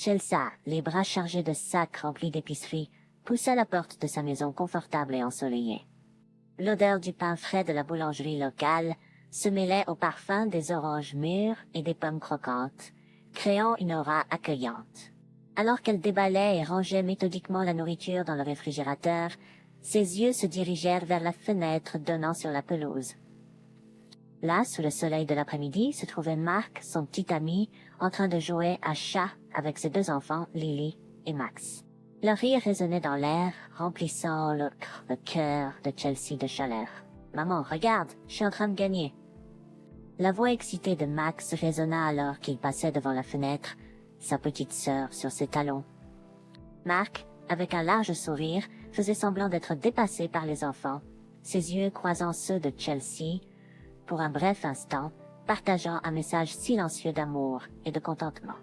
Chelsea, les bras chargés de sacs remplis d'épicerie, poussa la porte de sa maison confortable et ensoleillée. L'odeur du pain frais de la boulangerie locale se mêlait au parfum des oranges mûres et des pommes croquantes, créant une aura accueillante. Alors qu'elle déballait et rangeait méthodiquement la nourriture dans le réfrigérateur, ses yeux se dirigèrent vers la fenêtre donnant sur la pelouse. Là, sous le soleil de l'après-midi, se trouvait Mark, son petit ami, en train de jouer à chat avec ses deux enfants, Lily et Max. Leur rire résonnait dans l'air, remplissant le cœur de Chelsea de chaleur. « Maman, regarde, je suis en train de gagner. » La voix excitée de Max résonna alors qu'il passait devant la fenêtre, sa petite sœur sur ses talons. Mark, avec un large sourire, faisait semblant d'être dépassé par les enfants, ses yeux croisant ceux de Chelsea, pour un bref instant, partageant un message silencieux d'amour et de contentement.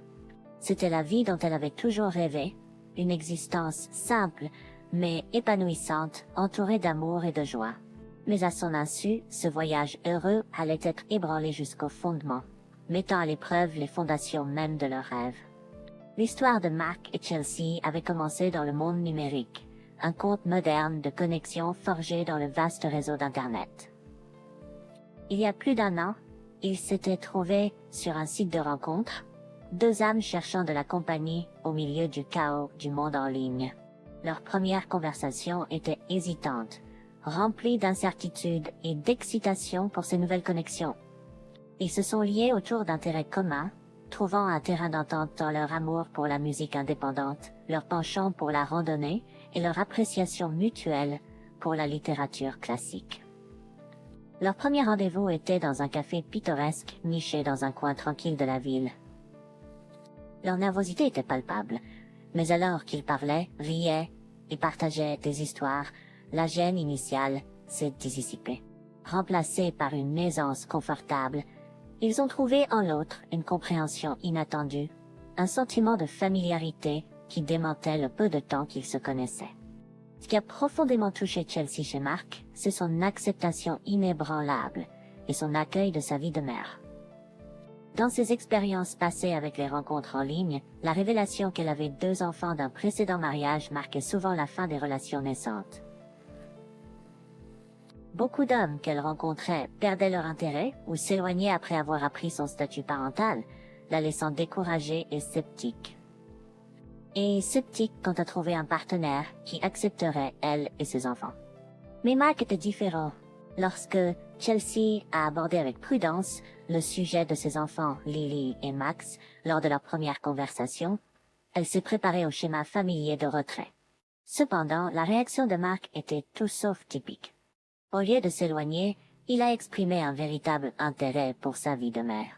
C'était la vie dont elle avait toujours rêvé, une existence simple, mais épanouissante, entourée d'amour et de joie. Mais à son insu, ce voyage heureux allait être ébranlé jusqu'au fondement, mettant à l'épreuve les fondations mêmes de leur rêve. L'histoire de Mark et Chelsea avait commencé dans le monde numérique, un conte moderne de connexion forgé dans le vaste réseau d'Internet. Il y a plus d'un an, ils s'étaient trouvés sur un site de rencontre, deux âmes cherchant de la compagnie au milieu du chaos du monde en ligne. Leur première conversation était hésitante, remplie d'incertitude et d'excitation pour ces nouvelles connexions. Ils se sont liés autour d'intérêts communs, trouvant un terrain d'entente dans leur amour pour la musique indépendante, leur penchant pour la randonnée et leur appréciation mutuelle pour la littérature classique. Leur premier rendez-vous était dans un café pittoresque niché dans un coin tranquille de la ville. Leur nervosité était palpable, mais alors qu'ils parlaient, riaient et partageaient des histoires, la gêne initiale s'est dissipée. Remplacée par une aisance confortable, ils ont trouvé en l'autre une compréhension inattendue, un sentiment de familiarité qui démentait le peu de temps qu'ils se connaissaient. Ce qui a profondément touché Chelsea chez Mark, c'est son acceptation inébranlable et son accueil de sa vie de mère. Dans ses expériences passées avec les rencontres en ligne, la révélation qu'elle avait deux enfants d'un précédent mariage marquait souvent la fin des relations naissantes. Beaucoup d'hommes qu'elle rencontrait perdaient leur intérêt ou s'éloignaient après avoir appris son statut parental, la laissant découragée et sceptique. Et sceptique quant à trouver un partenaire qui accepterait elle et ses enfants. Mais Mark était différent. Lorsque Chelsea a abordé avec prudence le sujet de ses enfants Lily et Max lors de leur première conversation, elle s'est préparée au schéma familier de retrait. Cependant, la réaction de Mark était tout sauf typique. Au lieu de s'éloigner, il a exprimé un véritable intérêt pour sa vie de mère.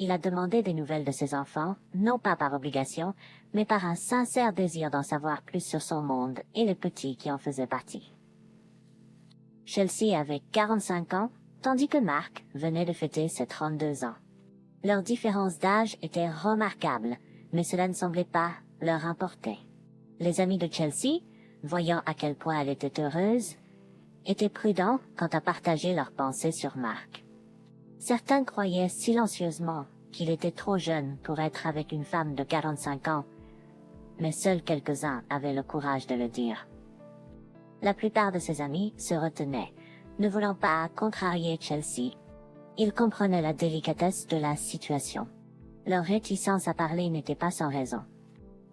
Il a demandé des nouvelles de ses enfants, non pas par obligation, mais par un sincère désir d'en savoir plus sur son monde et les petits qui en faisaient partie. Chelsea avait 45 ans, tandis que Mark venait de fêter ses 32 ans. Leur différence d'âge était remarquable, mais cela ne semblait pas leur importer. Les amis de Chelsea, voyant à quel point elle était heureuse, étaient prudents quant à partager leurs pensées sur Mark. Certains croyaient silencieusement qu'il était trop jeune pour être avec une femme de 45 ans, mais seuls quelques-uns avaient le courage de le dire. La plupart de ses amis se retenaient, ne voulant pas contrarier Chelsea. Ils comprenaient la délicatesse de la situation. Leur réticence à parler n'était pas sans raison.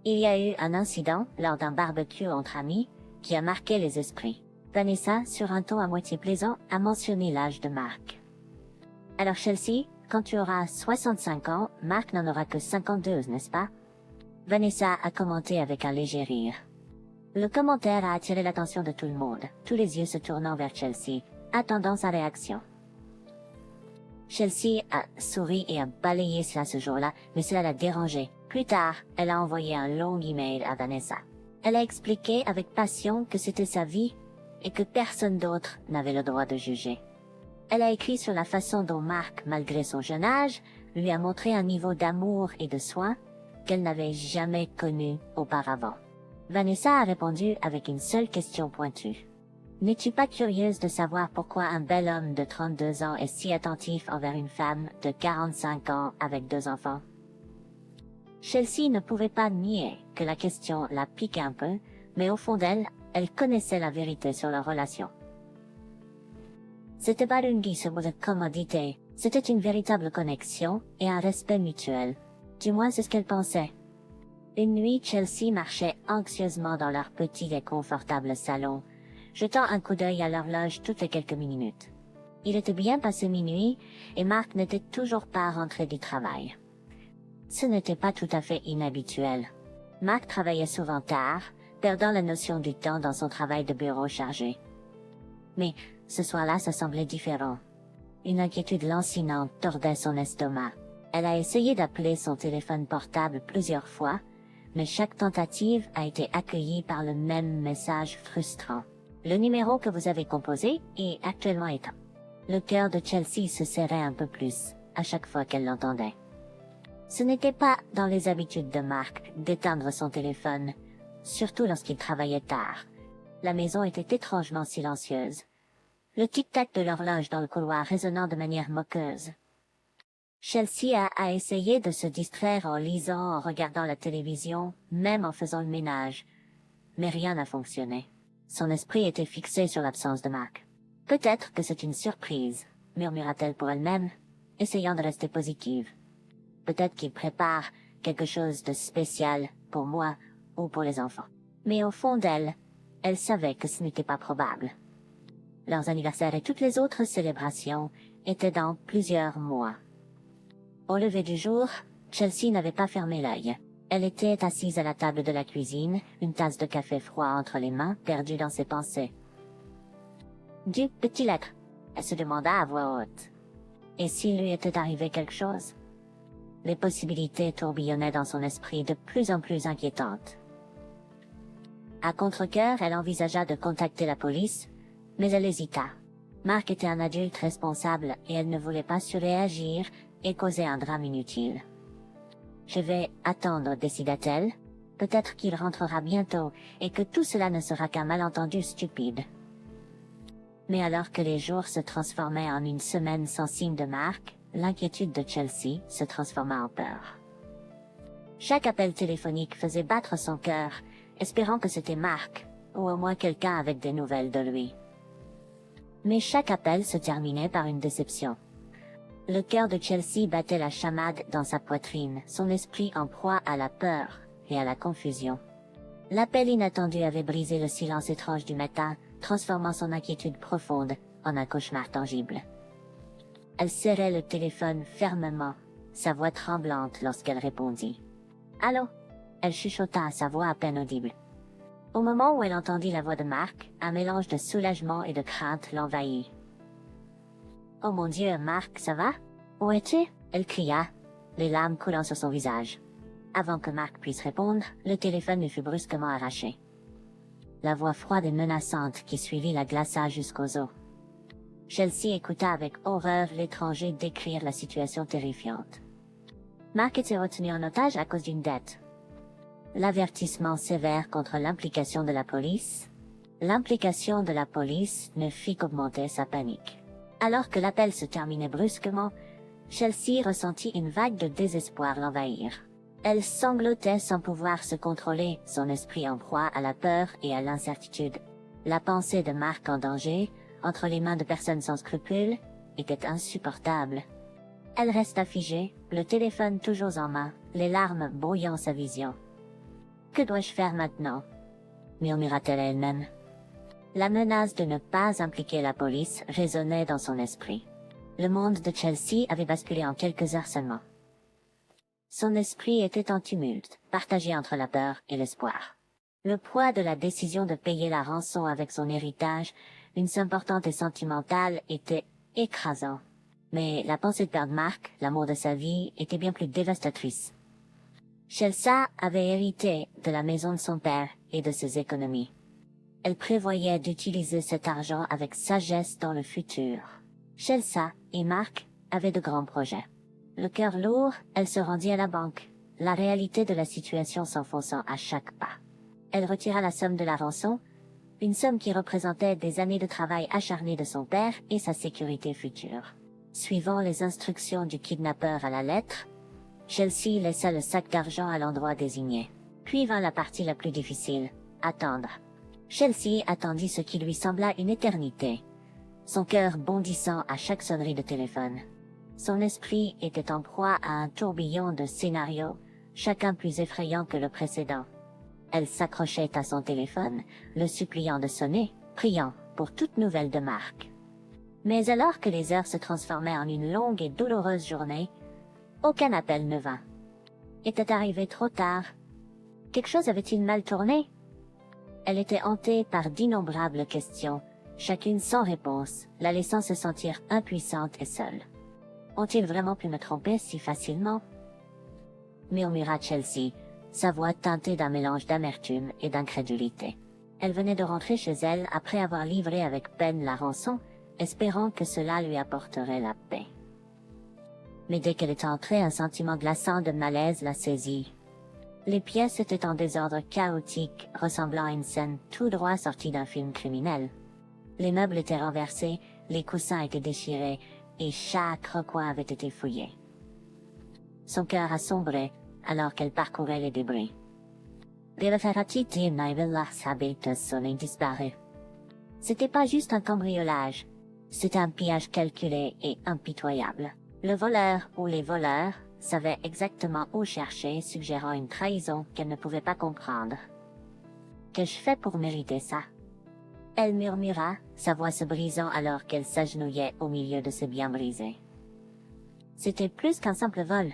Il y a eu un incident lors d'un barbecue entre amis qui a marqué les esprits. Vanessa, sur un ton à moitié plaisant, a mentionné l'âge de Mark. « Alors Chelsea, quand tu auras 65 ans, Mark n'en aura que 52, n'est-ce pas ?» Vanessa a commenté avec un léger rire. Le commentaire a attiré l'attention de tout le monde, tous les yeux se tournant vers Chelsea, attendant sa réaction. Chelsea a souri et a balayé cela ce jour-là, mais cela l'a dérangée. Plus tard, elle a envoyé un long email à Vanessa. Elle a expliqué avec passion que c'était sa vie et que personne d'autre n'avait le droit de juger. Elle a écrit sur la façon dont Mark, malgré son jeune âge, lui a montré un niveau d'amour et de soin qu'elle n'avait jamais connu auparavant. Vanessa a répondu avec une seule question pointue. « N'es-tu pas curieuse de savoir pourquoi un bel homme de 32 ans est si attentif envers une femme de 45 ans avec deux enfants ?» Chelsea ne pouvait pas nier que la question la piquait un peu, mais au fond d'elle, elle connaissait la vérité sur leur relation. C'était pas une guise de commodité, c'était une véritable connexion et un respect mutuel. Du moins c'est ce qu'elle pensait. Une nuit, Chelsea marchait anxieusement dans leur petit et confortable salon, jetant un coup d'œil à l'horloge toutes les quelques minutes. Il était bien passé minuit et Mark n'était toujours pas rentré du travail. Ce n'était pas tout à fait inhabituel. Mark travaillait souvent tard, perdant la notion du temps dans son travail de bureau chargé. Mais ce soir-là, ça semblait différent. Une inquiétude lancinante tordait son estomac. Elle a essayé d'appeler son téléphone portable plusieurs fois, mais chaque tentative a été accueillie par le même message frustrant. Le numéro que vous avez composé est actuellement éteint. Le cœur de Chelsea se serrait un peu plus à chaque fois qu'elle l'entendait. Ce n'était pas dans les habitudes de Mark d'éteindre son téléphone, surtout lorsqu'il travaillait tard. La maison était étrangement silencieuse. Le tic-tac de l'horloge dans le couloir résonnant de manière moqueuse. Chelsea a essayé de se distraire en lisant, en regardant la télévision, même en faisant le ménage. Mais rien n'a fonctionné. Son esprit était fixé sur l'absence de Mark. Peut-être que c'est une surprise, murmura-t-elle pour elle-même, essayant de rester positive. Peut-être qu'il prépare quelque chose de spécial pour moi ou pour les enfants. Mais au fond d'elle, elle savait que ce n'était pas probable. Leurs anniversaires et toutes les autres célébrations étaient dans plusieurs mois. Au lever du jour, Chelsea n'avait pas fermé l'œil. Elle était assise à la table de la cuisine, une tasse de café froid entre les mains, perdue dans ses pensées. Du petit lettre, elle se demanda à voix haute. Et s'il lui était arrivé quelque chose? Les possibilités tourbillonnaient dans son esprit de plus en plus inquiétantes. À contre-cœur, elle envisagea de contacter la police, mais elle hésita. Mark était un adulte responsable et elle ne voulait pas surréagir et causer un drame inutile. Je vais attendre, décida-t-elle. Peut-être qu'il rentrera bientôt et que tout cela ne sera qu'un malentendu stupide. Mais alors que les jours se transformaient en une semaine sans signe de Mark, l'inquiétude de Chelsea se transforma en peur. Chaque appel téléphonique faisait battre son cœur, espérant que c'était Mark, ou au moins quelqu'un avec des nouvelles de lui. Mais chaque appel se terminait par une déception. Le cœur de Chelsea battait la chamade dans sa poitrine, son esprit en proie à la peur et à la confusion. L'appel inattendu avait brisé le silence étrange du matin, transformant son inquiétude profonde en un cauchemar tangible. Elle serrait le téléphone fermement, sa voix tremblante lorsqu'elle répondit. « Allô ?» Elle chuchota, sa voix à peine audible. Au moment où elle entendit la voix de Mark, un mélange de soulagement et de crainte l'envahit. « Oh mon Dieu, Mark, ça va? Où es-tu ?» elle cria, les larmes coulant sur son visage. Avant que Mark puisse répondre, le téléphone lui fut brusquement arraché. La voix froide et menaçante qui suivit la glaça jusqu'aux os. Chelsea écouta avec horreur l'étranger décrire la situation terrifiante. Mark était retenu en otage à cause d'une dette. L'avertissement sévère contre l'implication de la police. L'implication de la police ne fit qu'augmenter sa panique. Alors que l'appel se terminait brusquement, Chelsea ressentit une vague de désespoir l'envahir. Elle sanglotait sans pouvoir se contrôler, son esprit en proie à la peur et à l'incertitude. La pensée de Mark en danger, entre les mains de personnes sans scrupules, était insupportable. Elle resta figée, le téléphone toujours en main, les larmes brouillant sa vision. « Que dois-je faire maintenant ?» murmura-t-elle à elle-même. La menace de ne pas impliquer la police résonnait dans son esprit. Le monde de Chelsea avait basculé en quelques heures seulement. Son esprit était en tumulte, partagé entre la peur et l'espoir. Le poids de la décision de payer la rançon avec son héritage, une somme importante et sentimentale, était écrasant. Mais la pensée de perdre Mark, l'amour de sa vie, était bien plus dévastatrice. Chelsea avait hérité de la maison de son père et de ses économies. Elle prévoyait d'utiliser cet argent avec sagesse dans le futur. Chelsea et Mark avaient de grands projets. Le cœur lourd, elle se rendit à la banque, la réalité de la situation s'enfonçant à chaque pas. Elle retira la somme de la rançon, une somme qui représentait des années de travail acharné de son père et sa sécurité future. Suivant les instructions du kidnappeur à la lettre, Chelsea laissa le sac d'argent à l'endroit désigné. Puis vint la partie la plus difficile, attendre. Chelsea attendit ce qui lui sembla une éternité, son cœur bondissant à chaque sonnerie de téléphone. Son esprit était en proie à un tourbillon de scénarios, chacun plus effrayant que le précédent. Elle s'accrochait à son téléphone, le suppliant de sonner, priant pour toute nouvelle de Mark. Mais alors que les heures se transformaient en une longue et douloureuse journée, aucun appel ne vint. Était arrivé trop tard. Quelque chose avait-il mal tourné? Elle était hantée par d'innombrables questions, chacune sans réponse, la laissant se sentir impuissante et seule. Ont-ils vraiment pu me tromper si facilement? Murmura Chelsea, sa voix teintée d'un mélange d'amertume et d'incrédulité. Elle venait de rentrer chez elle après avoir livré avec peine la rançon, espérant que cela lui apporterait la paix. Mais dès qu'elle est entrée, un sentiment glaçant de malaise la saisit. Les pièces étaient en désordre chaotique, ressemblant à une scène tout droit sortie d'un film criminel. Les meubles étaient renversés, les coussins étaient déchirés, et chaque recoin avait été fouillé. Son cœur assombrait alors qu'elle parcourait les débris. C'était pas juste un cambriolage, c'était un pillage calculé et impitoyable. Le voleur ou les voleurs savaient exactement où chercher, suggérant une trahison qu'elle ne pouvait pas comprendre. Qu'ai-je fait pour mériter ça? Elle murmura, sa voix se brisant alors qu'elle s'agenouillait au milieu de ses biens brisés. C'était plus qu'un simple vol.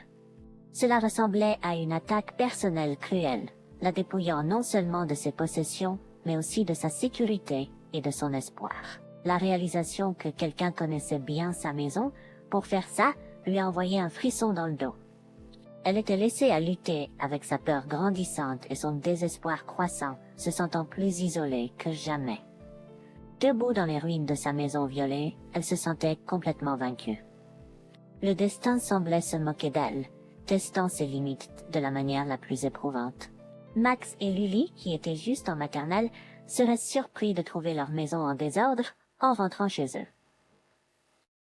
Cela ressemblait à une attaque personnelle cruelle, la dépouillant non seulement de ses possessions, mais aussi de sa sécurité et de son espoir. La réalisation que quelqu'un connaissait bien sa maison, pour faire ça, lui envoyait un frisson dans le dos. Elle était laissée à lutter avec sa peur grandissante et son désespoir croissant, se sentant plus isolée que jamais. Debout dans les ruines de sa maison violée, elle se sentait complètement vaincue. Le destin semblait se moquer d'elle, testant ses limites de la manière la plus éprouvante. Max et Lily, qui étaient juste en maternelle, seraient surpris de trouver leur maison en désordre en rentrant chez eux.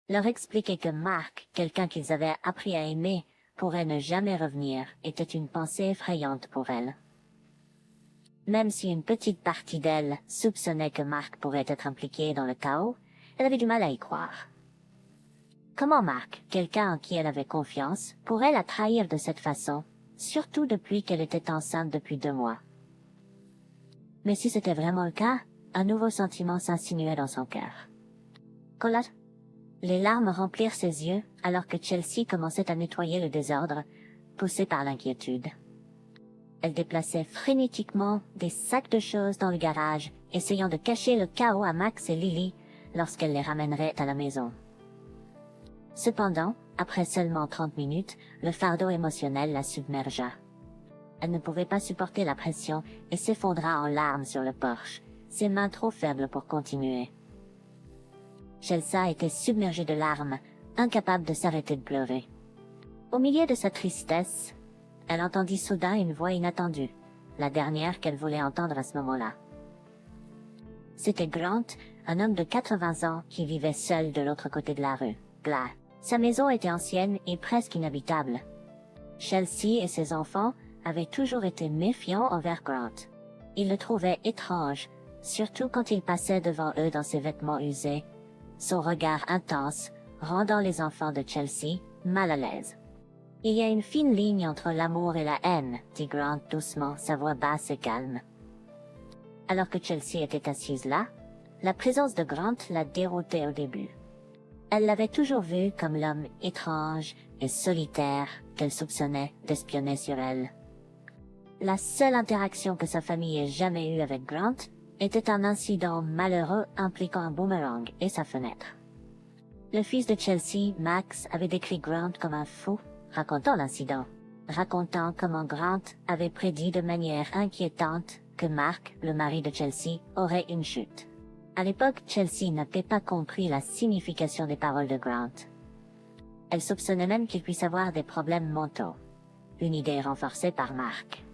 Leur expliquer que Mark, quelqu'un qu'ils avaient appris à aimer, pourrait ne jamais revenir, était une pensée effrayante pour elle. Même si une petite partie d'elle soupçonnait que Mark pourrait être impliqué dans le chaos, elle avait du mal à y croire. Comment Mark, quelqu'un en qui elle avait confiance, pourrait la trahir de cette façon, surtout depuis qu'elle était enceinte depuis 2 mois? Mais si c'était vraiment le cas, un nouveau sentiment s'insinuait dans son cœur. Colette? Les larmes remplirent ses yeux alors que Chelsea commençait à nettoyer le désordre, poussée par l'inquiétude. Elle déplaçait frénétiquement des sacs de choses dans le garage, essayant de cacher le chaos à Max et Lily lorsqu'elle les ramènerait à la maison. Cependant, après seulement 30 minutes, le fardeau émotionnel la submergea. Elle ne pouvait pas supporter la pression et s'effondra en larmes sur le porche, ses mains trop faibles pour continuer. Chelsea était submergée de larmes, incapable de s'arrêter de pleurer. Au milieu de sa tristesse, elle entendit soudain une voix inattendue, la dernière qu'elle voulait entendre à ce moment-là. C'était Grant, un homme de 80 ans qui vivait seul de l'autre côté de la rue. Sa maison était ancienne et presque inhabitable. Chelsea et ses enfants avaient toujours été méfiants envers Grant. Ils le trouvaient étrange, surtout quand il passait devant eux dans ses vêtements usés, son regard intense rendant les enfants de Chelsea mal à l'aise. Il y a une fine ligne entre l'amour et la haine, dit Grant doucement, sa voix basse et calme. Alors que Chelsea était assise là, la présence de Grant la déroutait au début. Elle l'avait toujours vu comme l'homme étrange et solitaire qu'elle soupçonnait d'espionner sur elle. La seule interaction que sa famille ait jamais eue avec Grant était un incident malheureux impliquant un boomerang et sa fenêtre. Le fils de Chelsea, Max, avait décrit Grant comme un fou, racontant l'incident, racontant comment Grant avait prédit de manière inquiétante que Mark, le mari de Chelsea, aurait une chute. À l'époque, Chelsea n'avait pas compris la signification des paroles de Grant. Elle soupçonnait même qu'il puisse avoir des problèmes mentaux, une idée renforcée par Mark.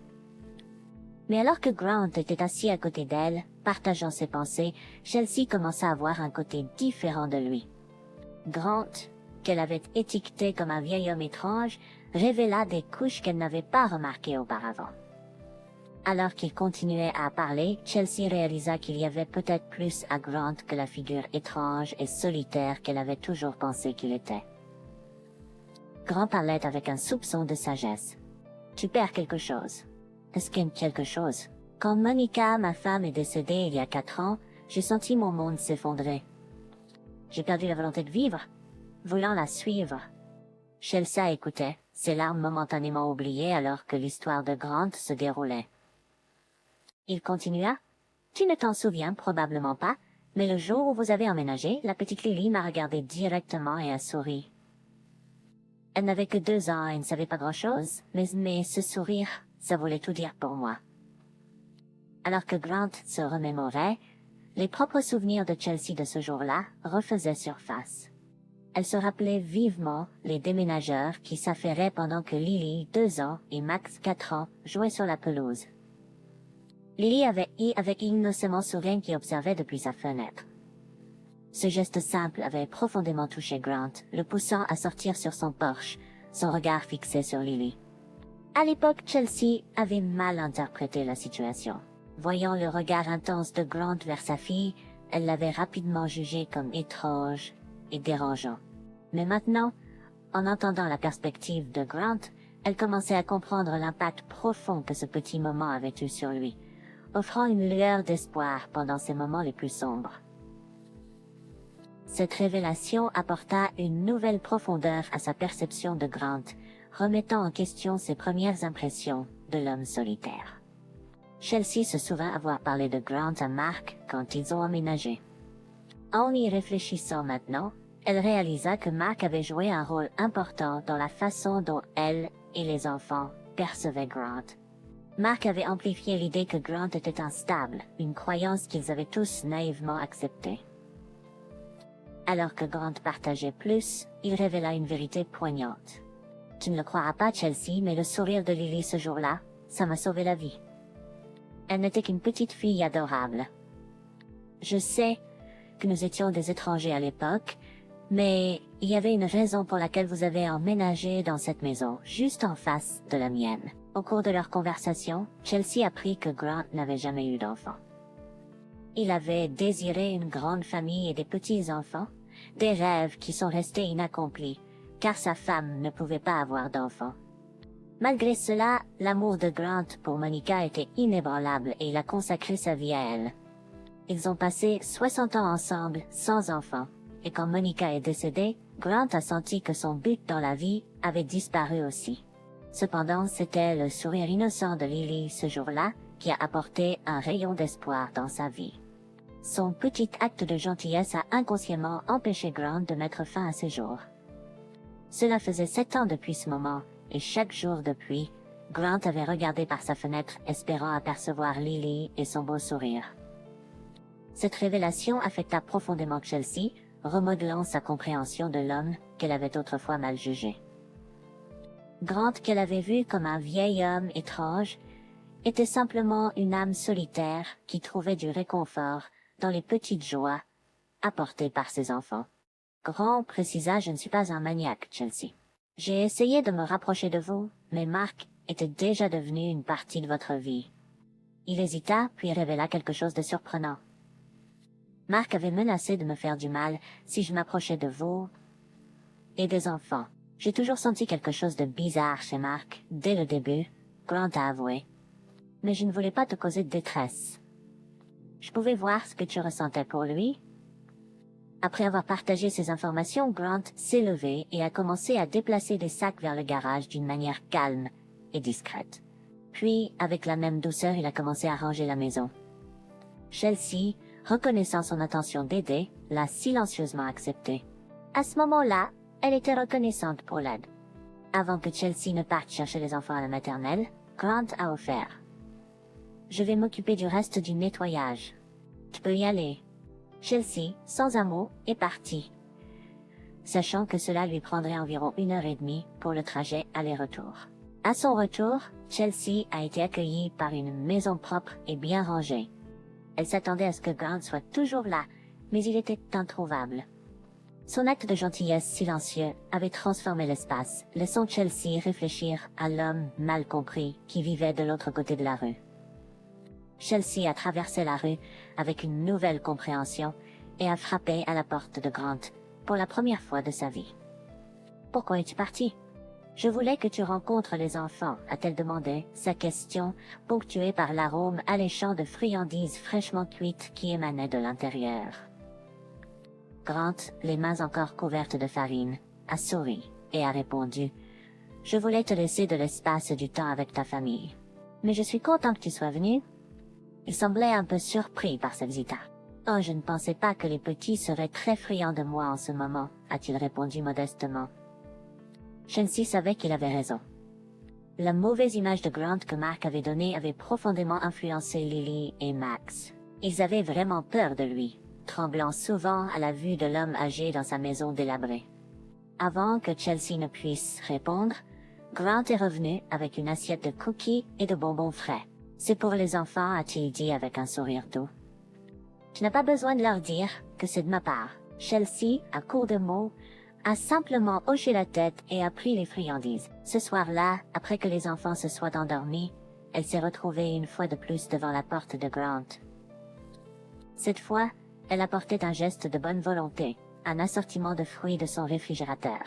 Mais alors que Grant était assis à côté d'elle, partageant ses pensées, Chelsea commença à voir un côté différent de lui. Grant, qu'elle avait étiqueté comme un vieil homme étrange, révéla des couches qu'elle n'avait pas remarquées auparavant. Alors qu'il continuait à parler, Chelsea réalisa qu'il y avait peut-être plus à Grant que la figure étrange et solitaire qu'elle avait toujours pensé qu'il était. Grant parlait avec un soupçon de sagesse. « Tu perds quelque chose. » Est-ce qu'il y a quelque chose? Quand Monica, ma femme, est décédée il y a 4 ans, j'ai senti mon monde s'effondrer. J'ai perdu la volonté de vivre, voulant la suivre. Chelsea écoutait, ses larmes momentanément oubliées alors que l'histoire de Grant se déroulait. Il continua. « Tu ne t'en souviens probablement pas, mais le jour où vous avez emménagé, la petite Lily m'a regardé directement et a souri. Elle n'avait que 2 ans et ne savait pas grand-chose, mais ce sourire, ça voulait tout dire pour moi. » Alors que Grant se remémorait, les propres souvenirs de Chelsea de ce jour-là refaisaient surface. Elle se rappelait vivement les déménageurs qui s'affairaient pendant que Lily, 2 ans, et Max, 4 ans, jouaient sur la pelouse. Lily avait avec innocemment sourire qui observait depuis sa fenêtre. Ce geste simple avait profondément touché Grant, le poussant à sortir sur son porche, son regard fixé sur Lily. À l'époque, Chelsea avait mal interprété la situation. Voyant le regard intense de Grant vers sa fille, elle l'avait rapidement jugé comme étrange et dérangeant. Mais maintenant, en entendant la perspective de Grant, elle commençait à comprendre l'impact profond que ce petit moment avait eu sur lui, offrant une lueur d'espoir pendant ses moments les plus sombres. Cette révélation apporta une nouvelle profondeur à sa perception de Grant, remettant en question ses premières impressions de l'homme solitaire. Chelsea se souvint avoir parlé de Grant à Mark quand ils ont emménagé. En y réfléchissant maintenant, elle réalisa que Mark avait joué un rôle important dans la façon dont elle et les enfants percevaient Grant. Mark avait amplifié l'idée que Grant était instable, une croyance qu'ils avaient tous naïvement acceptée. Alors que Grant partageait plus, il révéla une vérité poignante. « Tu ne le croiras pas, Chelsea, mais le sourire de Lily ce jour-là, ça m'a sauvé la vie. Elle n'était qu'une petite fille adorable. Je sais que nous étions des étrangers à l'époque, mais il y avait une raison pour laquelle vous avez emménagé dans cette maison, juste en face de la mienne. » Au cours de leur conversation, Chelsea apprit que Grant n'avait jamais eu d'enfant. Il avait désiré une grande famille et des petits-enfants, des rêves qui sont restés inaccomplis, car sa femme ne pouvait pas avoir d'enfants. Malgré cela, l'amour de Grant pour Monica était inébranlable et il a consacré sa vie à elle. Ils ont passé 60 ans ensemble, sans enfants, et quand Monica est décédée, Grant a senti que son but dans la vie avait disparu aussi. Cependant, c'était le sourire innocent de Lily ce jour-là qui a apporté un rayon d'espoir dans sa vie. Son petit acte de gentillesse a inconsciemment empêché Grant de mettre fin à ses jours. Cela faisait 7 ans depuis ce moment, et chaque jour depuis, Grant avait regardé par sa fenêtre espérant apercevoir Lily et son beau sourire. Cette révélation affecta profondément Chelsea, remodelant sa compréhension de l'homme qu'elle avait autrefois mal jugé. Grant, qu'elle avait vu comme un vieil homme étrange, était simplement une âme solitaire qui trouvait du réconfort dans les petites joies apportées par ses enfants. Grant précisa « Je ne suis pas un maniaque, Chelsea. J'ai essayé de me rapprocher de vous, mais Mark était déjà devenu une partie de votre vie. » Il hésita, puis révéla quelque chose de surprenant. « Mark avait menacé de me faire du mal si je m'approchais de vous et des enfants. J'ai toujours senti quelque chose de bizarre chez Mark, dès le début, Grant a avoué. Mais je ne voulais pas te causer de détresse. Je pouvais voir ce que tu ressentais pour lui. » Après avoir partagé ces informations, Grant s'est levé et a commencé à déplacer des sacs vers le garage d'une manière calme et discrète. Puis, avec la même douceur, il a commencé à ranger la maison. Chelsea, reconnaissant son intention d'aider, l'a silencieusement accepté. À ce moment-là, elle était reconnaissante pour l'aide. Avant que Chelsea ne parte chercher les enfants à la maternelle, Grant a offert. « Je vais m'occuper du reste du nettoyage. Tu peux y aller. » Chelsea, sans un mot, est partie, sachant que cela lui prendrait environ 1h30 pour le trajet aller-retour. À son retour, Chelsea a été accueillie par une maison propre et bien rangée. Elle s'attendait à ce que Grant soit toujours là, mais il était introuvable. Son acte de gentillesse silencieux avait transformé l'espace, laissant Chelsea réfléchir à l'homme mal compris qui vivait de l'autre côté de la rue. Chelsea a traversé la rue avec une nouvelle compréhension et a frappé à la porte de Grant pour la première fois de sa vie. « Pourquoi es-tu parti? »« Je voulais que tu rencontres les enfants, » a-t-elle demandé, sa question ponctuée par l'arôme alléchant de friandises fraîchement cuites qui émanait de l'intérieur. Grant, les mains encore couvertes de farine, a souri et a répondu « Je voulais te laisser de l'espace et du temps avec ta famille. Mais je suis content que tu sois venu. » Il semblait un peu surpris par sa visite. « Oh, je ne pensais pas que les petits seraient très friands de moi en ce moment, » a-t-il répondu modestement. Chelsea savait qu'il avait raison. La mauvaise image de Grant que Mark avait donnée avait profondément influencé Lily et Max. Ils avaient vraiment peur de lui, tremblant souvent à la vue de l'homme âgé dans sa maison délabrée. Avant que Chelsea ne puisse répondre, Grant est revenu avec une assiette de cookies et de bonbons frais. « C'est pour les enfants, » a-t-il dit avec un sourire doux. « Tu n'as pas besoin de leur dire que c'est de ma part. » Chelsea, à court de mots, a simplement hoché la tête et a pris les friandises. Ce soir-là, après que les enfants se soient endormis, elle s'est retrouvée une fois de plus devant la porte de Grant. Cette fois, elle apportait un geste de bonne volonté, un assortiment de fruits de son réfrigérateur.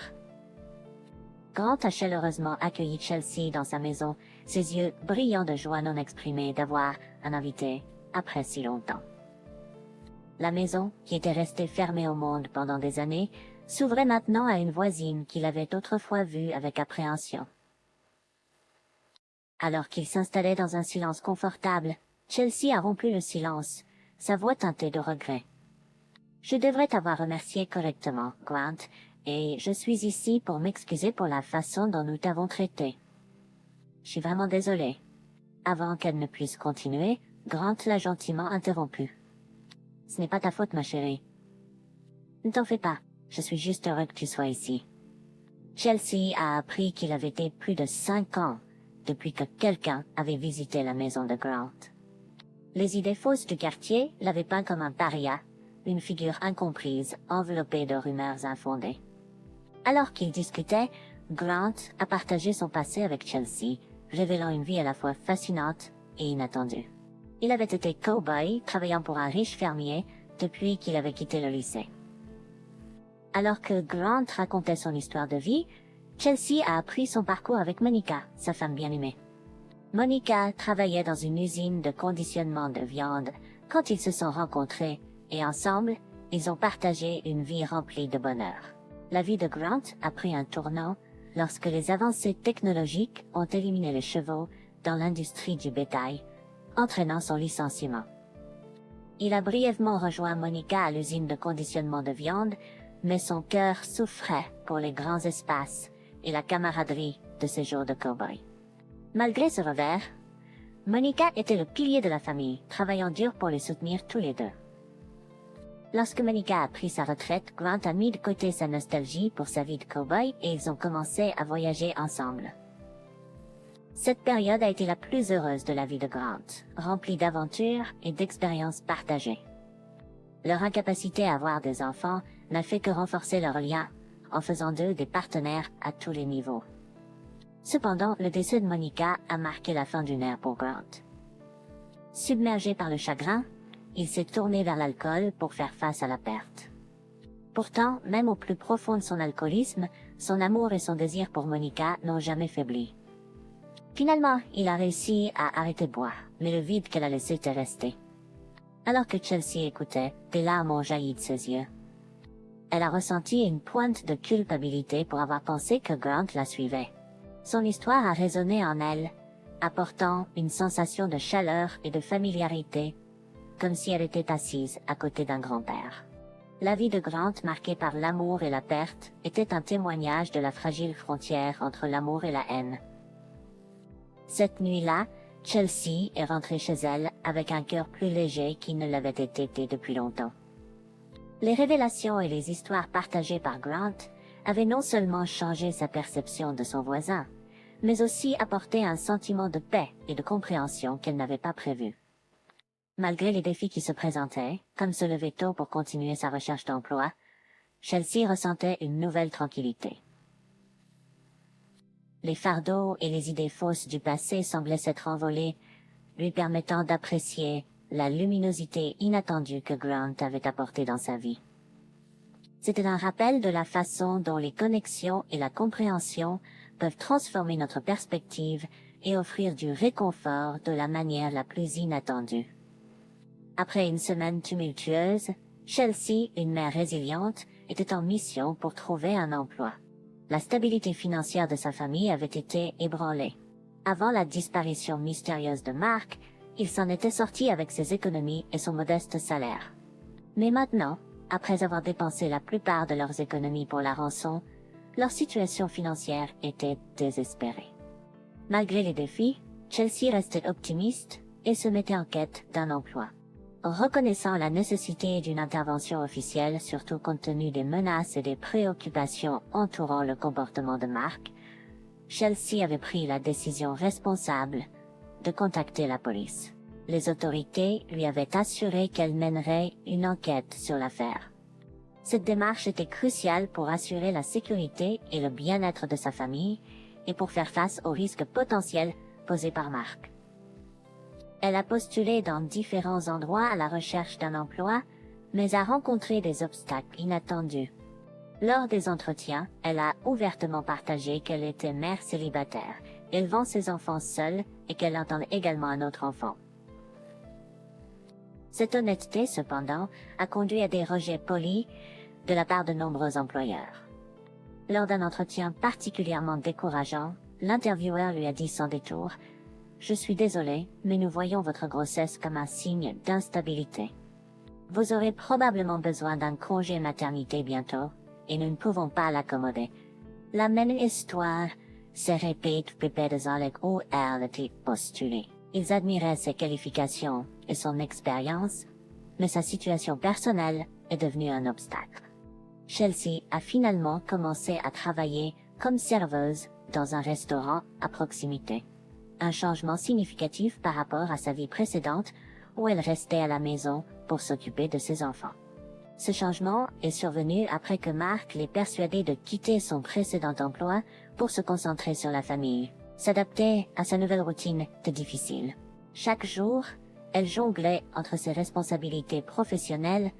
Grant a chaleureusement accueilli Chelsea dans sa maison, ses yeux brillants de joie non exprimée d'avoir un invité après si longtemps. La maison, qui était restée fermée au monde pendant des années, s'ouvrait maintenant à une voisine qu'il avait autrefois vue avec appréhension. Alors qu'il s'installait dans un silence confortable, Chelsea a rompu le silence, sa voix teintée de regret. « Je devrais t'avoir remercié correctement, Grant, et je suis ici pour m'excuser pour la façon dont nous t'avons traité. Je suis vraiment désolée. » Avant qu'elle ne puisse continuer, Grant l'a gentiment interrompue. « Ce n'est pas ta faute, ma chérie. Ne t'en fais pas. Je suis juste heureux que tu sois ici. » Chelsea a appris qu'il avait été plus de 5 ans depuis que quelqu'un avait visité la maison de Grant. Les idées fausses du quartier l'avaient peint comme un paria, une figure incomprise, enveloppée de rumeurs infondées. Alors qu'ils discutaient, Grant a partagé son passé avec Chelsea, révélant une vie à la fois fascinante et inattendue. Il avait été cow-boy, travaillant pour un riche fermier, depuis qu'il avait quitté le lycée. Alors que Grant racontait son histoire de vie, Chelsea a appris son parcours avec Monica, sa femme bien-aimée. Monica travaillait dans une usine de conditionnement de viande quand ils se sont rencontrés, et ensemble, ils ont partagé une vie remplie de bonheur. La vie de Grant a pris un tournant lorsque les avancées technologiques ont éliminé les chevaux dans l'industrie du bétail, entraînant son licenciement. Il a brièvement rejoint Monica à l'usine de conditionnement de viande, mais son cœur souffrait pour les grands espaces et la camaraderie de ses jours de cow-boy. Malgré ce revers, Monica était le pilier de la famille, travaillant dur pour les soutenir tous les deux. Lorsque Monica a pris sa retraite, Grant a mis de côté sa nostalgie pour sa vie de cow-boy et ils ont commencé à voyager ensemble. Cette période a été la plus heureuse de la vie de Grant, remplie d'aventures et d'expériences partagées. Leur incapacité à avoir des enfants n'a fait que renforcer leur lien, en faisant d'eux des partenaires à tous les niveaux. Cependant, le décès de Monica a marqué la fin d'une ère pour Grant. Submergé par le chagrin, il s'est tourné vers l'alcool pour faire face à la perte. Pourtant, même au plus profond de son alcoolisme, son amour et son désir pour Monica n'ont jamais faibli. Finalement, il a réussi à arrêter de boire, mais le vide qu'elle a laissé était resté. Alors que Chelsea écoutait, des larmes ont jailli de ses yeux. Elle a ressenti une pointe de culpabilité pour avoir pensé que Grant la suivait. Son histoire a résonné en elle, apportant une sensation de chaleur et de familiarité, comme si elle était assise à côté d'un grand-père. La vie de Grant, marquée par l'amour et la perte, était un témoignage de la fragile frontière entre l'amour et la haine. Cette nuit-là, Chelsea est rentrée chez elle avec un cœur plus léger qu'il ne l'avait été depuis longtemps. Les révélations et les histoires partagées par Grant avaient non seulement changé sa perception de son voisin, mais aussi apporté un sentiment de paix et de compréhension qu'elle n'avait pas prévu. Malgré les défis qui se présentaient, comme se lever tôt pour continuer sa recherche d'emploi, Chelsea ressentait une nouvelle tranquillité. Les fardeaux et les idées fausses du passé semblaient s'être envolés, lui permettant d'apprécier la luminosité inattendue que Grant avait apportée dans sa vie. C'était un rappel de la façon dont les connexions et la compréhension peuvent transformer notre perspective et offrir du réconfort de la manière la plus inattendue. Après une semaine tumultueuse, Chelsea, une mère résiliente, était en mission pour trouver un emploi. La stabilité financière de sa famille avait été ébranlée. Avant la disparition mystérieuse de Mark, il s'en était sorti avec ses économies et son modeste salaire. Mais maintenant, après avoir dépensé la plupart de leurs économies pour la rançon, leur situation financière était désespérée. Malgré les défis, Chelsea restait optimiste et se mettait en quête d'un emploi. Reconnaissant la nécessité d'une intervention officielle, surtout compte tenu des menaces et des préoccupations entourant le comportement de Mark, Chelsea avait pris la décision responsable de contacter la police. Les autorités lui avaient assuré qu'elles mèneraient une enquête sur l'affaire. Cette démarche était cruciale pour assurer la sécurité et le bien-être de sa famille et pour faire face aux risques potentiels posés par Mark. Elle a postulé dans différents endroits à la recherche d'un emploi, mais a rencontré des obstacles inattendus. Lors des entretiens, elle a ouvertement partagé qu'elle était mère célibataire, élevant ses enfants seule et qu'elle entend également un autre enfant. Cette honnêteté, cependant, a conduit à des rejets polis de la part de nombreux employeurs. Lors d'un entretien particulièrement décourageant, l'intervieweur lui a dit sans détour « Je suis désolé, mais nous voyons votre grossesse comme un signe d'instabilité. Vous aurez probablement besoin d'un congé maternité bientôt, et nous ne pouvons pas l'accommoder. » La même histoire se répète près des années où elle était postulée. Ils admiraient ses qualifications et son expérience, mais sa situation personnelle est devenue un obstacle. Chelsea a finalement commencé à travailler comme serveuse dans un restaurant à proximité. Un changement significatif par rapport à sa vie précédente où elle restait à la maison pour s'occuper de ses enfants. Ce changement est survenu après que Mark l'ait persuadé de quitter son précédent emploi pour se concentrer sur la famille. S'adapter à sa nouvelle routine était difficile. Chaque jour, elle jonglait entre ses responsabilités professionnelles,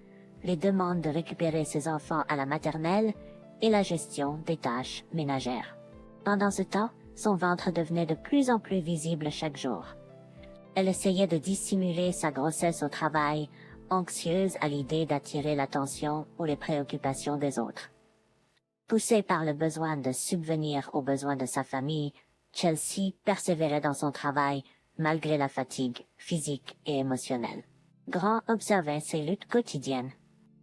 les demandes de récupérer ses enfants à la maternelle et la gestion des tâches ménagères. Pendant ce temps, son ventre devenait de plus en plus visible chaque jour. Elle essayait de dissimuler sa grossesse au travail, anxieuse à l'idée d'attirer l'attention ou les préoccupations des autres. Poussée par le besoin de subvenir aux besoins de sa famille, Chelsea persévérait dans son travail malgré la fatigue physique et émotionnelle. Grant observait ses luttes quotidiennes.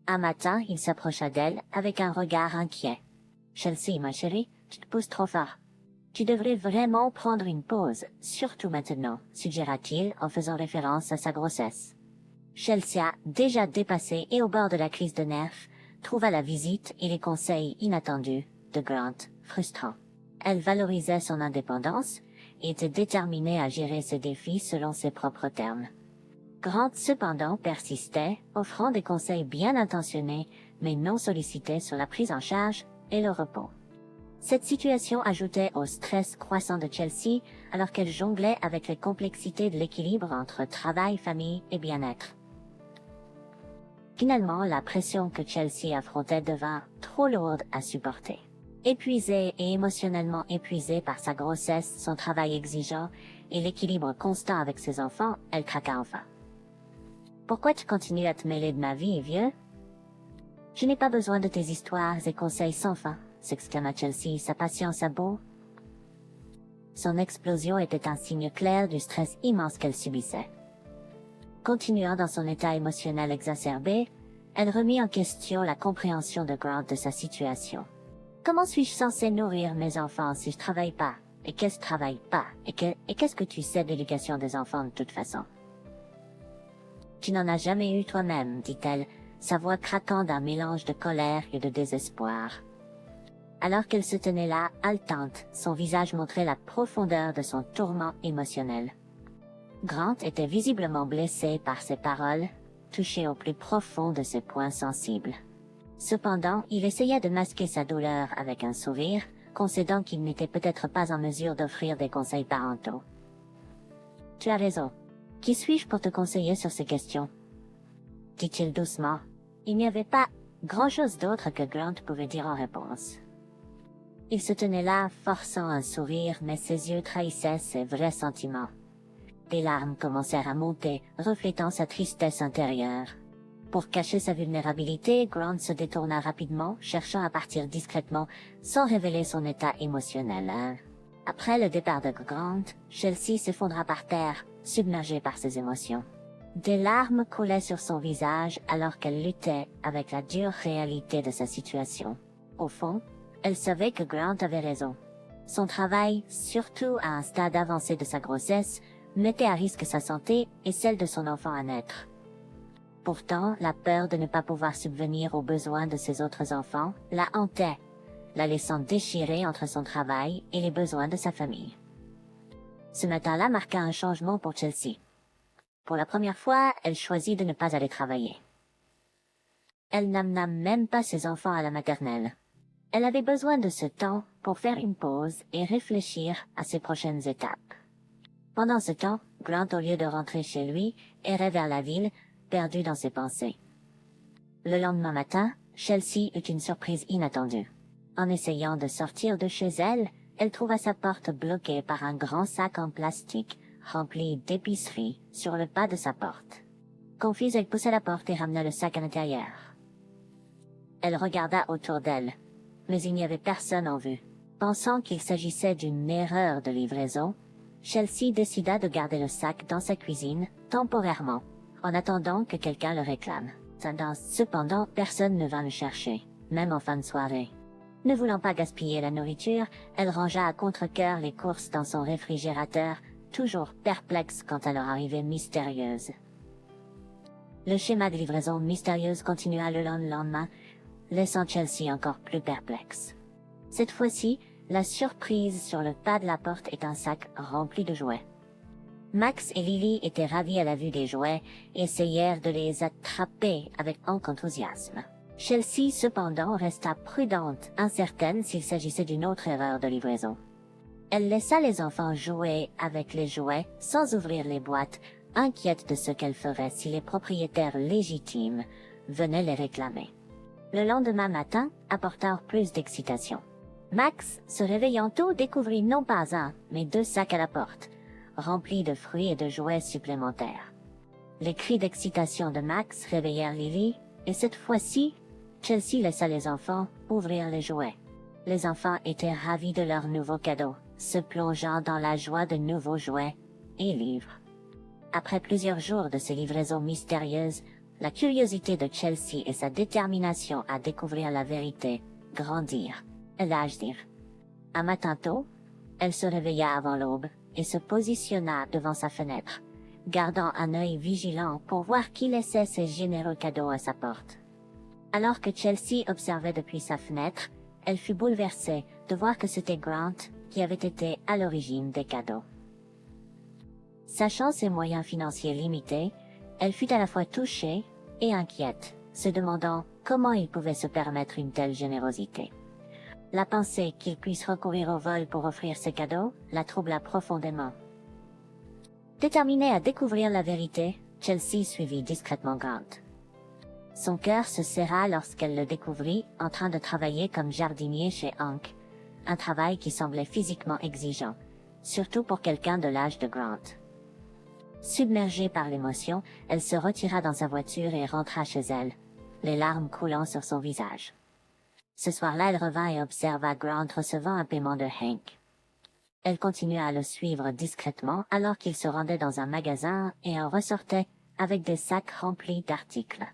Un matin, il s'approcha d'elle avec un regard inquiet. « Chelsea, ma chérie, tu te pousses trop fort. Tu devrais vraiment prendre une pause, surtout maintenant, suggéra-t-il en faisant référence à sa grossesse. Chelsea, déjà dépassée et au bord de la crise de nerfs, trouva la visite et les conseils inattendus de Grant frustrants. Elle valorisait son indépendance et était déterminée à gérer ses défis selon ses propres termes. Grant cependant persistait, offrant des conseils bien intentionnés mais non sollicités sur la prise en charge et le repos. Cette situation ajoutait au stress croissant de Chelsea alors qu'elle jonglait avec les complexités de l'équilibre entre travail, famille et bien-être. Finalement, la pression que Chelsea affrontait devint trop lourde à supporter. Épuisée et émotionnellement épuisée par sa grossesse, son travail exigeant et l'équilibre constant avec ses enfants, elle craqua enfin. « Pourquoi tu continues à te mêler de ma vie, vieux? Je n'ai pas besoin de tes histoires et conseils sans fin, » s'exclama Chelsea, sa patience à bout. Son explosion était un signe clair du stress immense qu'elle subissait. Continuant dans son état émotionnel exacerbé, elle remit en question la compréhension de Grant de sa situation. Comment suis-je censée nourrir mes enfants si je travaille pas? Et qu'est-ce que je travaille pas? Et qu'est-ce que tu sais de l'éducation des enfants de toute façon? Tu n'en as jamais eu toi-même, dit-elle, sa voix craquant d'un mélange de colère et de désespoir. Alors qu'elle se tenait là, haletante, son visage montrait la profondeur de son tourment émotionnel. Grant était visiblement blessé par ses paroles, touché au plus profond de ses points sensibles. Cependant, il essayait de masquer sa douleur avec un sourire, concédant qu'il n'était peut-être pas en mesure d'offrir des conseils parentaux. « Tu as raison. Qui suis-je pour te conseiller sur ces questions ?» dit-il doucement. Il n'y avait pas grand-chose d'autre que Grant pouvait dire en réponse. Il se tenait là, forçant un sourire, mais ses yeux trahissaient ses vrais sentiments. Des larmes commencèrent à monter, reflétant sa tristesse intérieure. Pour cacher sa vulnérabilité, Grant se détourna rapidement, cherchant à partir discrètement, sans révéler son état émotionnel. Après le départ de Grant, Chelsea s'effondra par terre, submergée par ses émotions. Des larmes coulaient sur son visage alors qu'elle luttait avec la dure réalité de sa situation. Au fond, elle savait que Grant avait raison. Son travail, surtout à un stade avancé de sa grossesse, mettait à risque sa santé et celle de son enfant à naître. Pourtant, la peur de ne pas pouvoir subvenir aux besoins de ses autres enfants la hantait, la laissant déchirée entre son travail et les besoins de sa famille. Ce matin-là marqua un changement pour Chelsea. Pour la première fois, elle choisit de ne pas aller travailler. Elle n'amena même pas ses enfants à la maternelle. Elle avait besoin de ce temps pour faire une pause et réfléchir à ses prochaines étapes. Pendant ce temps, Grant, au lieu de rentrer chez lui, errait vers la ville, perdu dans ses pensées. Le lendemain matin, Chelsea eut une surprise inattendue. En essayant de sortir de chez elle, elle trouva sa porte bloquée par un grand sac en plastique rempli d'épicerie sur le pas de sa porte. Confuse, elle poussa la porte et ramena le sac à l'intérieur. Elle regarda autour d'elle, mais il n'y avait personne en vue. Pensant qu'il s'agissait d'une erreur de livraison, Chelsea décida de garder le sac dans sa cuisine, temporairement, en attendant que quelqu'un le réclame. Cependant, personne ne vint le chercher, même en fin de soirée. Ne voulant pas gaspiller la nourriture, elle rangea à contre-cœur les courses dans son réfrigérateur, toujours perplexe quant à leur arrivée mystérieuse. Le schéma de livraison mystérieuse continua le lendemain, laissant Chelsea encore plus perplexe. Cette fois-ci, la surprise sur le pas de la porte est un sac rempli de jouets. Max et Lily étaient ravis à la vue des jouets et essayèrent de les attraper avec enthousiasme. Chelsea, cependant, resta prudente, incertaine s'il s'agissait d'une autre erreur de livraison. Elle laissa les enfants jouer avec les jouets sans ouvrir les boîtes, inquiète de ce qu'elle ferait si les propriétaires légitimes venaient les réclamer. Le lendemain matin apporta plus d'excitation. Max, se réveillant tôt, découvrit non pas un, mais 2 sacs à la porte, remplis de fruits et de jouets supplémentaires. Les cris d'excitation de Max réveillèrent Lily, et cette fois-ci, Chelsea laissa les enfants ouvrir les jouets. Les enfants étaient ravis de leur nouveau cadeau, se plongeant dans la joie de nouveaux jouets et livres. Après plusieurs jours de ces livraisons mystérieuses, la curiosité de Chelsea et sa détermination à découvrir la vérité grandirent. L'âge dire. Un matin tôt, elle se réveilla avant l'aube et se positionna devant sa fenêtre, gardant un œil vigilant pour voir qui laissait ses généreux cadeaux à sa porte. Alors que Chelsea observait depuis sa fenêtre, elle fut bouleversée de voir que c'était Grant qui avait été à l'origine des cadeaux. Sachant ses moyens financiers limités, elle fut à la fois touchée et inquiète, se demandant comment il pouvait se permettre une telle générosité. La pensée qu'il puisse recourir au vol pour offrir ses cadeaux la troubla profondément. Déterminée à découvrir la vérité, Chelsea suivit discrètement Grant. Son cœur se serra lorsqu'elle le découvrit en train de travailler comme jardinier chez Hank, un travail qui semblait physiquement exigeant, surtout pour quelqu'un de l'âge de Grant. Submergée par l'émotion, elle se retira dans sa voiture et rentra chez elle, les larmes coulant sur son visage. Ce soir-là, elle revint et observa Grant recevant un paiement de Hank. Elle continua à le suivre discrètement alors qu'il se rendait dans un magasin et en ressortait avec des sacs remplis d'articles.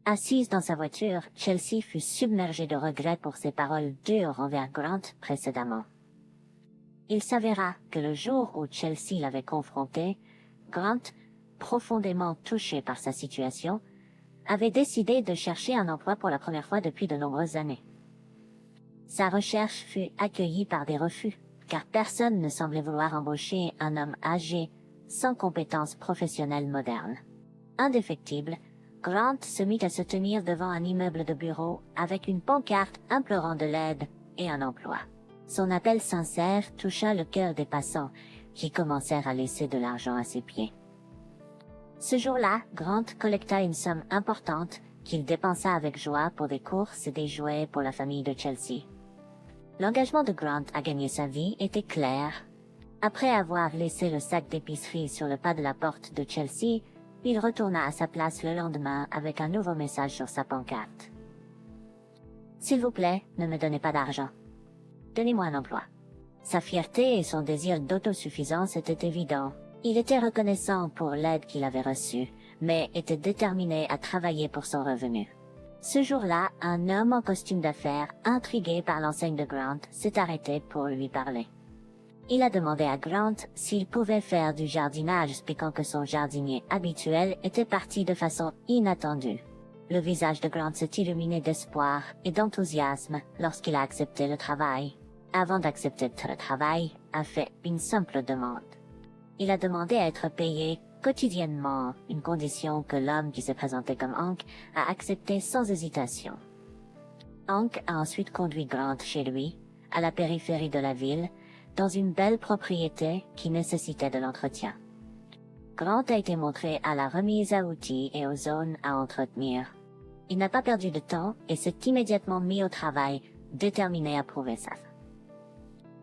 Assise dans sa voiture, Chelsea fut submergée de regrets pour ses paroles dures envers Grant précédemment. Il s'avéra que le jour où Chelsea l'avait confronté, Grant, profondément touché par sa situation, avait décidé de chercher un emploi pour la première fois depuis de nombreuses années. Sa recherche fut accueillie par des refus, car personne ne semblait vouloir embaucher un homme âgé, sans compétences professionnelles modernes. Indéfectible, Grant se mit à se tenir devant un immeuble de bureau avec une pancarte implorant de l'aide et un emploi. Son appel sincère toucha le cœur des passants qui commencèrent à laisser de l'argent à ses pieds. Ce jour-là, Grant collecta une somme importante qu'il dépensa avec joie pour des courses et des jouets pour la famille de Chelsea. L'engagement de Grant à gagner sa vie était clair. Après avoir laissé le sac d'épicerie sur le pas de la porte de Chelsea, il retourna à sa place le lendemain avec un nouveau message sur sa pancarte. « S'il vous plaît, ne me donnez pas d'argent. Donnez-moi un emploi. » Sa fierté et son désir d'autosuffisance étaient évidents. Il était reconnaissant pour l'aide qu'il avait reçue, mais était déterminé à travailler pour son revenu. Ce jour-là, un homme en costume d'affaires, intrigué par l'enseigne de Grant, s'est arrêté pour lui parler. Il a demandé à Grant s'il pouvait faire du jardinage, expliquant que son jardinier habituel était parti de façon inattendue. Le visage de Grant s'est illuminé d'espoir et d'enthousiasme lorsqu'il a accepté le travail. Avant d'accepter le travail, a fait une simple demande. Il a demandé à être payé quotidiennement, une condition que l'homme qui s'est présenté comme Hank a acceptée sans hésitation. Hank a ensuite conduit Grant chez lui, à la périphérie de la ville, dans une belle propriété qui nécessitait de l'entretien. Grant a été montré à la remise à outils et aux zones à entretenir. Il n'a pas perdu de temps et s'est immédiatement mis au travail, déterminé à prouver ça.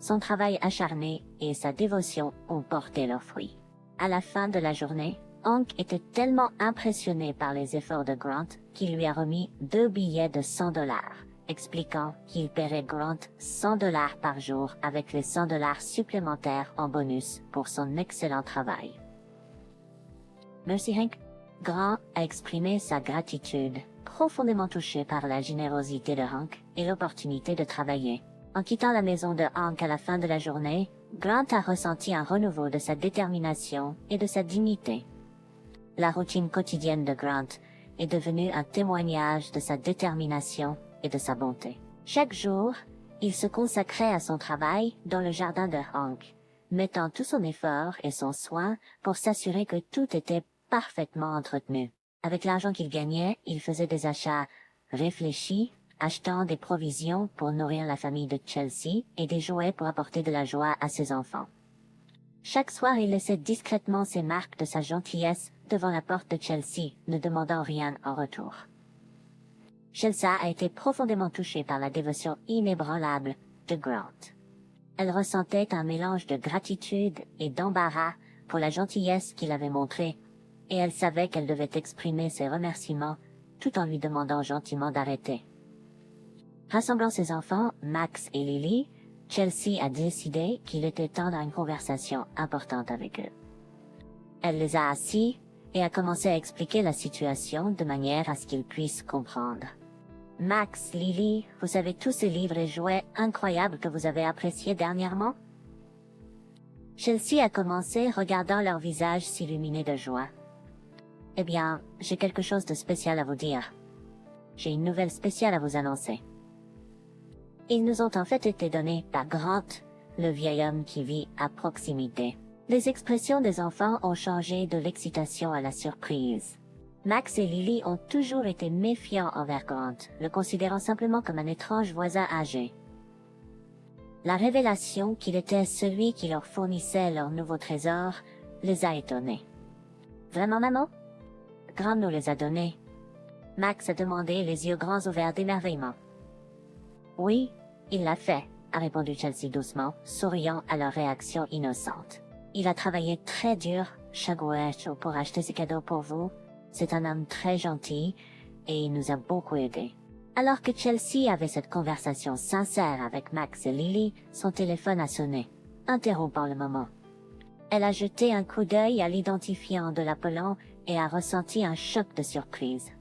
Son travail acharné et sa dévotion ont porté leurs fruits. À la fin de la journée, Hank était tellement impressionné par les efforts de Grant qu'il lui a remis 2 billets de $100, expliquant qu'il paierait Grant $100 par jour avec les $100 supplémentaires en bonus pour son excellent travail. Merci Hank. Grant a exprimé sa gratitude, profondément touché par la générosité de Hank et l'opportunité de travailler. En quittant la maison de Hank à la fin de la journée, Grant a ressenti un renouveau de sa détermination et de sa dignité. La routine quotidienne de Grant est devenue un témoignage de sa détermination et de sa bonté. Chaque jour, il se consacrait à son travail dans le jardin de Hank, mettant tout son effort et son soin pour s'assurer que tout était parfaitement entretenu. Avec l'argent qu'il gagnait, il faisait des achats réfléchis, achetant des provisions pour nourrir la famille de Chelsea et des jouets pour apporter de la joie à ses enfants. Chaque soir, il laissait discrètement ses marques de sa gentillesse devant la porte de Chelsea, ne demandant rien en retour. Chelsea a été profondément touchée par la dévotion inébranlable de Grant. Elle ressentait un mélange de gratitude et d'embarras pour la gentillesse qu'il avait montrée, et elle savait qu'elle devait exprimer ses remerciements tout en lui demandant gentiment d'arrêter. Rassemblant ses enfants, Max et Lily, Chelsea a décidé qu'il était temps d'avoir une conversation importante avec eux. Elle les a assis et a commencé à expliquer la situation de manière à ce qu'ils puissent comprendre. Max, Lily, vous avez tous ces livres et jouets incroyables que vous avez appréciés dernièrement? Chelsea a commencé, regardant leur visage s'illuminer de joie. Eh bien, j'ai quelque chose de spécial à vous dire. J'ai une nouvelle spéciale à vous annoncer. Ils nous ont en fait été donnés par Grant, le vieil homme qui vit à proximité. Les expressions des enfants ont changé de l'excitation à la surprise. Max et Lily ont toujours été méfiants envers Grant, le considérant simplement comme un étrange voisin âgé. La révélation qu'il était celui qui leur fournissait leur nouveau trésor les a étonnés. « Vraiment, maman? Grant nous les a donnés. » Max a demandé, les yeux grands ouverts d'émerveillement. « Oui, il l'a fait, » a répondu Chelsea doucement, souriant à leur réaction innocente. « Il a travaillé très dur, Chagouèche, pour acheter ces cadeaux pour vous. C'est un homme très gentil et il nous a beaucoup aidés. » Alors que Chelsea avait cette conversation sincère avec Max et Lily, son téléphone a sonné, interrompant le moment. Elle a jeté un coup d'œil à l'identifiant de l'appelant et a ressenti un choc de surprise.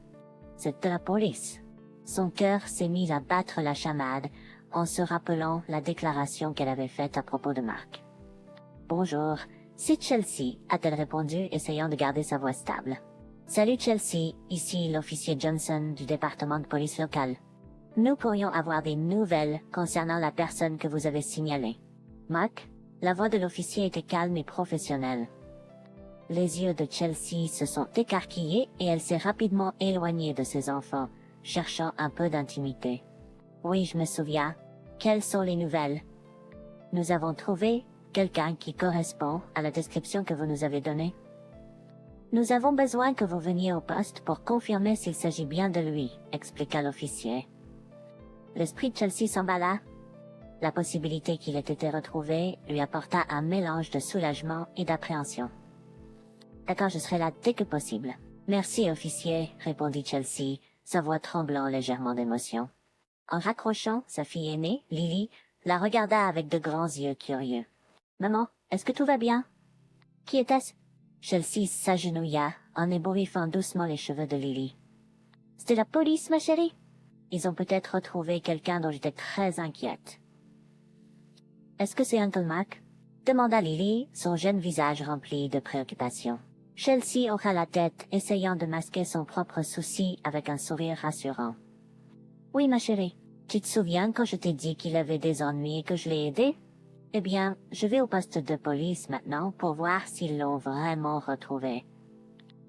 C'est de la police. Son cœur s'est mis à battre la chamade en se rappelant la déclaration qu'elle avait faite à propos de Mark. « Bonjour, c'est Chelsea », a-t-elle répondu, essayant de garder sa voix stable. « Salut Chelsea, ici l'officier Johnson du département de police locale. Nous pourrions avoir des nouvelles concernant la personne que vous avez signalée. » Mark, la voix de l'officier était calme et professionnelle. Les yeux de Chelsea se sont écarquillés et elle s'est rapidement éloignée de ses enfants, cherchant un peu d'intimité. Oui, je me souviens. Quelles sont les nouvelles? Nous avons trouvé quelqu'un qui correspond à la description que vous nous avez donnée. Nous avons besoin que vous veniez au poste pour confirmer s'il s'agit bien de lui, expliqua l'officier. L'esprit de Chelsea s'emballa. La possibilité qu'il ait été retrouvé lui apporta un mélange de soulagement et d'appréhension. D'accord, je serai là dès que possible. Merci, officier, répondit Chelsea, sa voix tremblant légèrement d'émotion. En raccrochant, sa fille aînée, Lily, la regarda avec de grands yeux curieux. Maman, est-ce que tout va bien? Qui était-ce? Chelsea s'agenouilla en ébouriffant doucement les cheveux de Lily. C'était la police, ma chérie? Ils ont peut-être retrouvé quelqu'un dont j'étais très inquiète. Est-ce que c'est Uncle Mac? Demanda Lily, son jeune visage rempli de préoccupation. Chelsea hocha la tête, essayant de masquer son propre souci avec un sourire rassurant. Oui, ma chérie. Tu te souviens quand je t'ai dit qu'il avait des ennuis et que je l'ai aidé? Eh bien, je vais au poste de police maintenant pour voir s'ils l'ont vraiment retrouvé.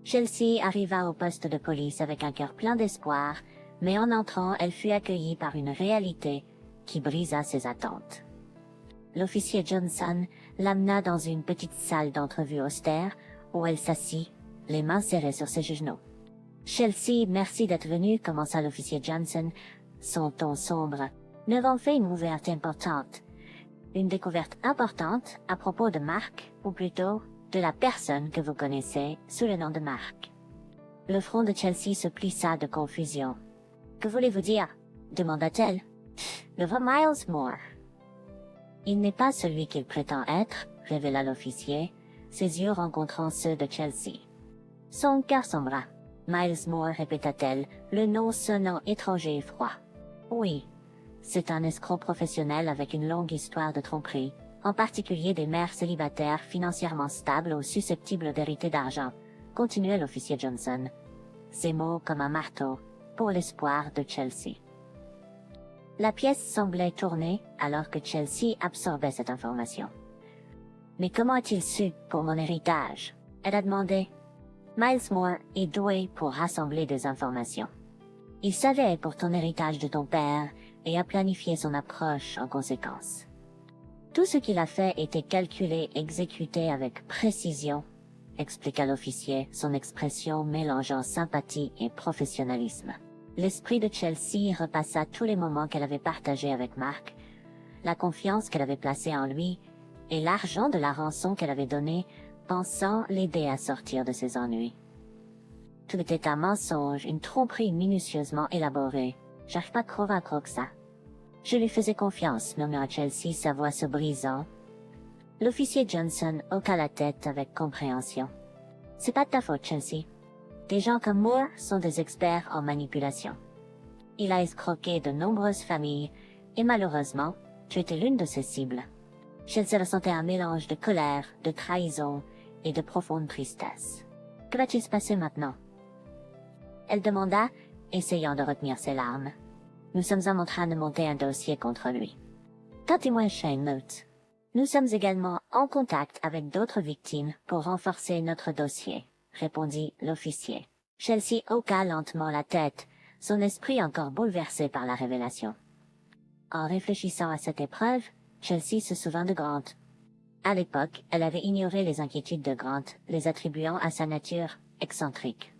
Chelsea arriva au poste de police avec un cœur plein d'espoir, mais en entrant, elle fut accueillie par une réalité qui brisa ses attentes. L'officier Johnson l'amena dans une petite salle d'entrevue austère où elle s'assit, les mains serrées sur ses genoux. Chelsea, merci d'être venue, commença l'officier Johnson, son ton sombre. Nous avons fait une découverte importante. Une découverte importante à propos de Mark, ou plutôt, de la personne que vous connaissez sous le nom de Mark. Le front de Chelsea se plissa de confusion. Que voulez-vous dire? Demanda-t-elle. Le vrai Miles Moore. Il n'est pas celui qu'il prétend être, révéla l'officier, ses yeux rencontrant ceux de Chelsea. Son cœur sombra. Miles Moore, répéta-t-elle, le nom sonnant étranger et froid. Oui, c'est un escroc professionnel avec une longue histoire de tromperie, en particulier des mères célibataires financièrement stables ou susceptibles d'hériter d'argent, continuait l'officier Johnson. Ces mots comme un marteau, pour l'espoir de Chelsea. La pièce semblait tourner alors que Chelsea absorbait cette information. Mais comment a-t-il su pour mon héritage? Elle a demandé. Miles Moore est doué pour rassembler des informations. Il savait pour ton héritage de ton père et a planifié son approche en conséquence. Tout ce qu'il a fait était calculé, exécuté avec précision, expliqua l'officier, son expression mélangeant sympathie et professionnalisme. L'esprit de Chelsea repassa tous les moments qu'elle avait partagés avec Mark, la confiance qu'elle avait placée en lui et l'argent de la rançon qu'elle avait donné, pensant l'aider à sortir de ses ennuis. Tout était un mensonge, une tromperie minutieusement élaborée. J'arrive pas à convaincre que ça. Je lui faisais confiance, murmura Chelsea, sa voix se brisant. L'officier Johnson hocha la tête avec compréhension. C'est pas de ta faute, Chelsea. Des gens comme Moore sont des experts en manipulation. Il a escroqué de nombreuses familles, et malheureusement, tu étais l'une de ses cibles. Chelsea ressentait un mélange de colère, de trahison et de profonde tristesse. Que va-t-il se passer maintenant? Elle demanda, essayant de retenir ses larmes. Nous sommes en train de monter un dossier contre lui. Tentez-moi Shane Mote. Nous sommes également en contact avec d'autres victimes pour renforcer notre dossier, répondit l'officier. Chelsea hocha lentement la tête, son esprit encore bouleversé par la révélation. En réfléchissant à cette épreuve, Chelsea se souvint de Grant. À l'époque, elle avait ignoré les inquiétudes de Grant, les attribuant à sa nature excentrique.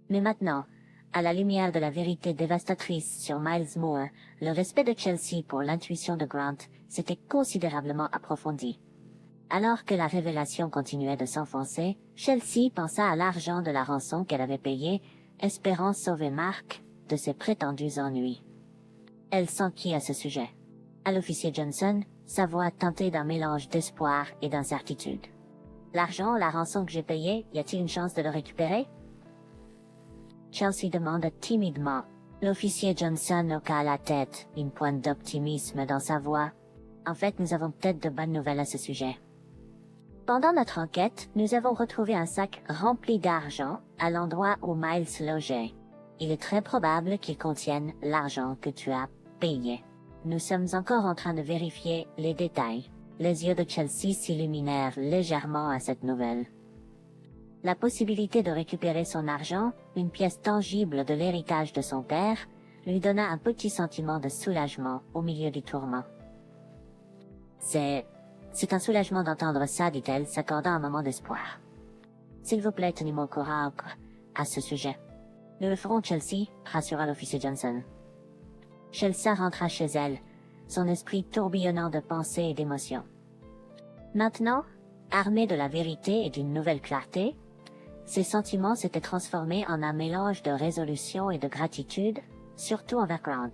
Mais maintenant, à la lumière de la vérité dévastatrice sur Miles Moore, le respect de Chelsea pour l'intuition de Grant s'était considérablement approfondi. Alors que la révélation continuait de s'enfoncer, Chelsea pensa à l'argent de la rançon qu'elle avait payé, espérant sauver Mark de ses prétendus ennuis. Elle s'enquit à ce sujet. À l'officier Johnson, sa voix teintée d'un mélange d'espoir et d'incertitude. L'argent, la rançon que j'ai payée, y a-t-il une chance de le récupérer? Chelsea demanda timidement. L'officier Johnson hocha la tête, une pointe d'optimisme dans sa voix. En fait, nous avons peut-être de bonnes nouvelles à ce sujet. Pendant notre enquête, nous avons retrouvé un sac rempli d'argent à l'endroit où Miles logeait. Il est très probable qu'il contienne l'argent que tu as payé. Nous sommes encore en train de vérifier les détails. Les yeux de Chelsea s'illuminèrent légèrement à cette nouvelle. La possibilité de récupérer son argent, une pièce tangible de l'héritage de son père, lui donna un petit sentiment de soulagement au milieu du tourment. C'est un soulagement d'entendre ça, dit-elle, s'accordant un moment d'espoir. S'il vous plaît, tenez-moi au courant à ce sujet. Nous le ferons, Chelsea, rassura l'officier Johnson. Chelsea rentra chez elle, son esprit tourbillonnant de pensées et d'émotions. Maintenant, armée de la vérité et d'une nouvelle clarté, ses sentiments s'étaient transformés en un mélange de résolution et de gratitude, surtout envers Grant.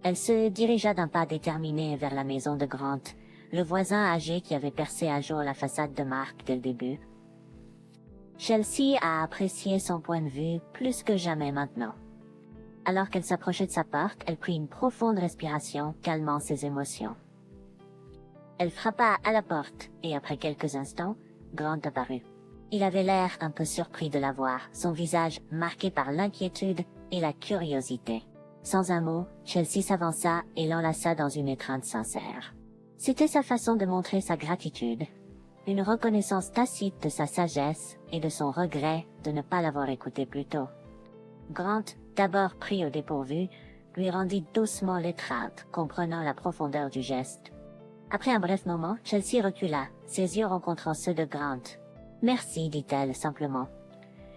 Elle se dirigea d'un pas déterminé vers la maison de Grant, le voisin âgé qui avait percé à jour la façade de Mark dès le début. Chelsea a apprécié son point de vue plus que jamais maintenant. Alors qu'elle s'approchait de sa porte, elle prit une profonde respiration, calmant ses émotions. Elle frappa à la porte, et après quelques instants, Grant apparut. Il avait l'air un peu surpris de la voir, son visage marqué par l'inquiétude et la curiosité. Sans un mot, Chelsea s'avança et l'enlaça dans une étreinte sincère. C'était sa façon de montrer sa gratitude, une reconnaissance tacite de sa sagesse et de son regret de ne pas l'avoir écouté plus tôt. Grant, d'abord pris au dépourvu, lui rendit doucement l'étreinte, comprenant la profondeur du geste. Après un bref moment, Chelsea recula, ses yeux rencontrant ceux de Grant. « Merci, dit-elle simplement. »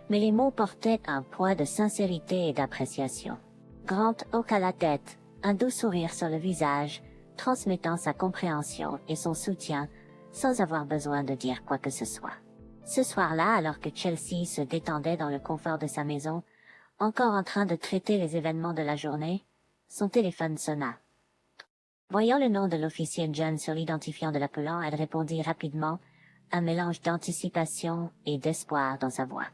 Mais les mots portaient un poids de sincérité et d'appréciation. Grant hocha la tête, un doux sourire sur le visage, transmettant sa compréhension et son soutien, sans avoir besoin de dire quoi que ce soit. Ce soir-là, alors que Chelsea se détendait dans le confort de sa maison, encore en train de traiter les événements de la journée, son téléphone sonna. Voyant le nom de l'officier John sur l'identifiant de l'appelant, elle répondit rapidement, un mélange d'anticipation et d'espoir dans sa voix.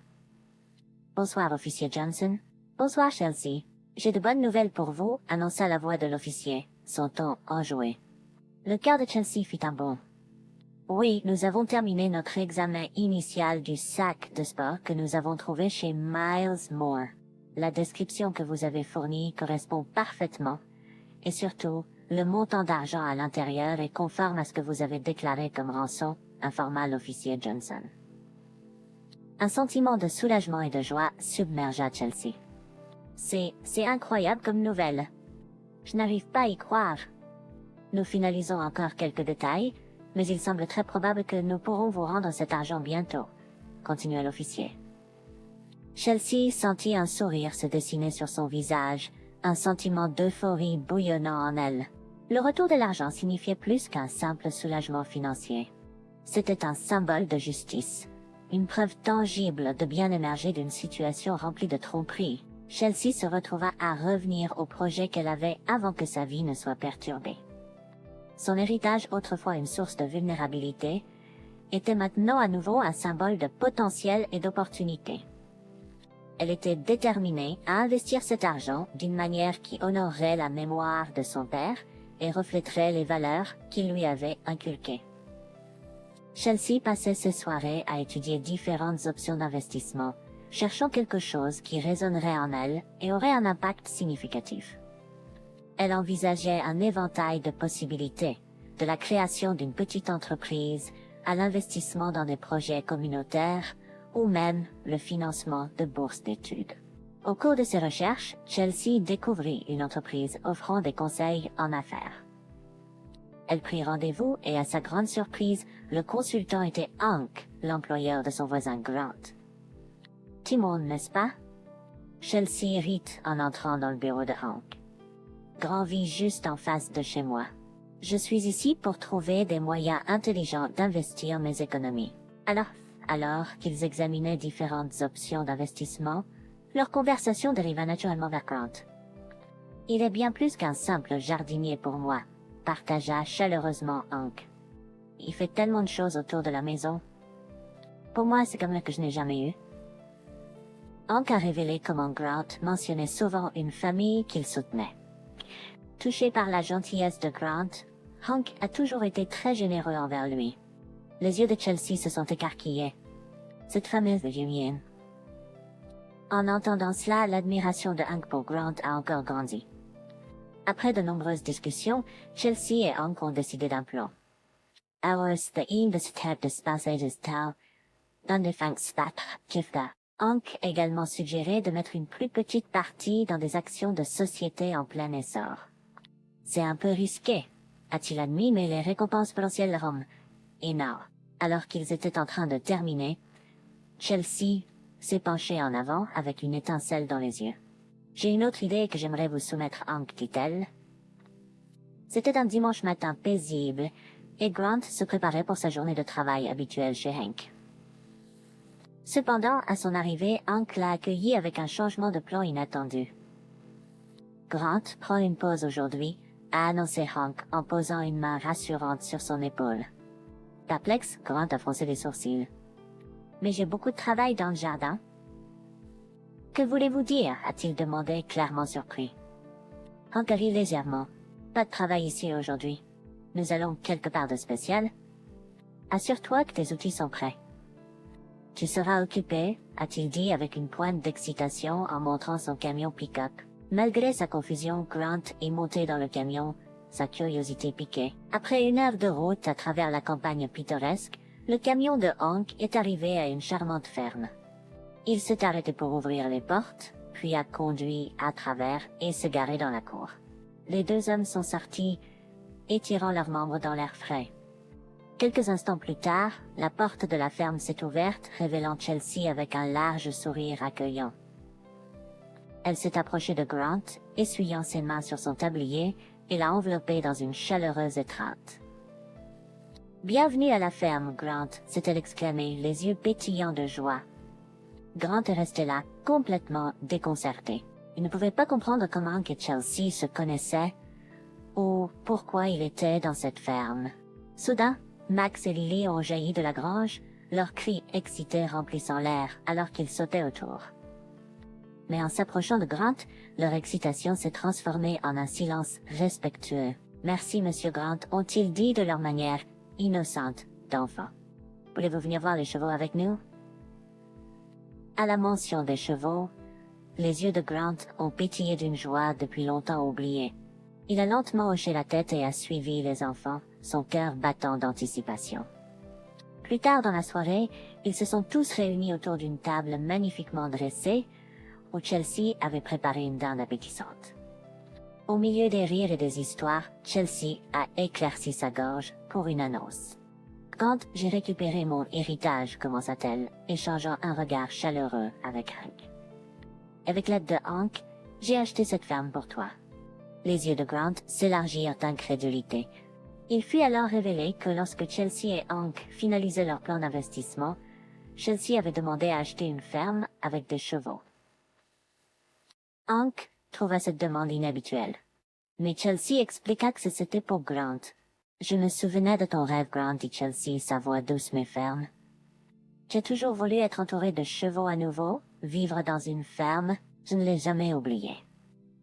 « Bonsoir, officier Johnson. »« Bonsoir, Chelsea. J'ai de bonnes nouvelles pour vous, » annonça la voix de l'officier, son ton enjoué. Le cœur de Chelsea fit un bond. « Oui, nous avons terminé notre examen initial du sac de sport que nous avons trouvé chez Miles Moore. La description que vous avez fournie correspond parfaitement, et surtout, le montant d'argent à l'intérieur est conforme à ce que vous avez déclaré comme rançon, » informa l'officier Johnson. Un sentiment de soulagement et de joie submergea Chelsea. C'est incroyable comme nouvelle. Je n'arrive pas à y croire. Nous finalisons encore quelques détails, mais il semble très probable que nous pourrons vous rendre cet argent bientôt, continua l'officier. Chelsea sentit un sourire se dessiner sur son visage, un sentiment d'euphorie bouillonnant en elle. Le retour de l'argent signifiait plus qu'un simple soulagement financier. C'était un symbole de justice, une preuve tangible de bien émerger d'une situation remplie de tromperies. Chelsea se retrouva à revenir au projet qu'elle avait avant que sa vie ne soit perturbée. Son héritage, autrefois une source de vulnérabilité, était maintenant à nouveau un symbole de potentiel et d'opportunité. Elle était déterminée à investir cet argent d'une manière qui honorerait la mémoire de son père et reflèterait les valeurs qu'il lui avait inculquées. Chelsea passait ses soirées à étudier différentes options d'investissement, cherchant quelque chose qui résonnerait en elle et aurait un impact significatif. Elle envisageait un éventail de possibilités, de la création d'une petite entreprise à l'investissement dans des projets communautaires ou même le financement de bourses d'études. Au cours de ses recherches, Chelsea découvrit une entreprise offrant des conseils en affaires. Elle prit rendez-vous et à sa grande surprise, le consultant était Hank, l'employeur de son voisin Grant. « Timon, n'est-ce pas? » Chelsea rit en entrant dans le bureau de Hank. « Grand vit juste en face de chez moi. Je suis ici pour trouver des moyens intelligents d'investir mes économies. » Alors qu'ils examinaient différentes options d'investissement, leur conversation dériva naturellement vers Grant. « Il est bien plus qu'un simple jardinier pour moi, » partagea chaleureusement Hank. « Il fait tellement de choses autour de la maison. Pour moi, c'est comme que je n'ai jamais eu. » Hank a révélé comment Grant mentionnait souvent une famille qu'il soutenait. Touché par la gentillesse de Grant, Hank a toujours été très généreux envers lui. Les yeux de Chelsea se sont écarquillés. Cette fameuse Virginienne. En entendant cela, l'admiration de Hank pour Grant a encore grandi. Après de nombreuses discussions, Chelsea et Hank ont décidé d'un plan. « Alors, c'est une de ces têtes de space et de style. dans des Jifta. Hank a également suggéré de mettre une plus petite partie dans des actions de société en plein essor. C'est un peu risqué, a-t-il admis, mais les récompenses potentielles seront énormes. Alors qu'ils étaient en train de terminer, Chelsea s'est penchée en avant avec une étincelle dans les yeux. J'ai une autre idée que j'aimerais vous soumettre, Hank, dit-elle. C'était un dimanche matin paisible, et Grant se préparait pour sa journée de travail habituelle chez Hank. Cependant, à son arrivée, Hank l'a accueilli avec un changement de plan inattendu. Grant prend une pause aujourd'hui, a annoncé Hank en posant une main rassurante sur son épaule. Perplexe, Grant a froncé les sourcils. Mais j'ai beaucoup de travail dans le jardin. Que voulez-vous dire? A-t-il demandé, clairement surpris. Hank a ri légèrement. Pas de travail ici aujourd'hui. Nous allons quelque part de spécial. Assure-toi que tes outils sont prêts. Tu seras occupé, a-t-il dit avec une pointe d'excitation en montrant son camion pick-up. Malgré sa confusion, Grant est monté dans le camion, sa curiosité piquée. Après 1 heure de route à travers la campagne pittoresque, le camion de Hank est arrivé à une charmante ferme. Il s'est arrêté pour ouvrir les portes, puis a conduit à travers et se garé dans la cour. Les 2 hommes sont sortis, étirant leurs membres dans l'air frais. Quelques instants plus tard, la porte de la ferme s'est ouverte, révélant Chelsea avec un large sourire accueillant. Elle s'est approchée de Grant, essuyant ses mains sur son tablier, et l'a enveloppé dans une chaleureuse étreinte. « Bienvenue à la ferme, Grant », s'est-elle exclamée, les yeux pétillants de joie. Grant est resté là, complètement déconcerté. Il ne pouvait pas comprendre comment Hank et Chelsea se connaissaient, ou pourquoi il était dans cette ferme. Soudain, Max et Lily ont jailli de la grange, leurs cris excités remplissant l'air alors qu'ils sautaient autour. Mais en s'approchant de Grant, leur excitation s'est transformée en un silence respectueux. « Merci, Monsieur Grant », ont-ils dit de leur manière innocente d'enfant. « Voulez-vous venir voir les chevaux avec nous ?» À la mention des chevaux, les yeux de Grant ont pétillé d'une joie depuis longtemps oubliée. Il a lentement hoché la tête et a suivi les enfants, son cœur battant d'anticipation. Plus tard dans la soirée, ils se sont tous réunis autour d'une table magnifiquement dressée, où Chelsea avait préparé une dinde appétissante. Au milieu des rires et des histoires, Chelsea a éclairci sa gorge pour une annonce. « Quand j'ai récupéré mon héritage », commença-t-elle, échangeant un regard chaleureux avec Hank. « Avec l'aide de Hank, j'ai acheté cette ferme pour toi. » Les yeux de Grant s'élargirent d'incrédulité. Il fut alors révélé que lorsque Chelsea et Hank finalisaient leur plan d'investissement, Chelsea avait demandé à acheter une ferme avec des chevaux. Hank trouva cette demande inhabituelle. Mais Chelsea expliqua que c'était pour Grant. « Je me souvenais de ton rêve, Grant, » dit Chelsea, sa voix douce mais ferme. « J'ai toujours voulu être entouré de chevaux à nouveau, vivre dans une ferme, je ne l'ai jamais oublié. »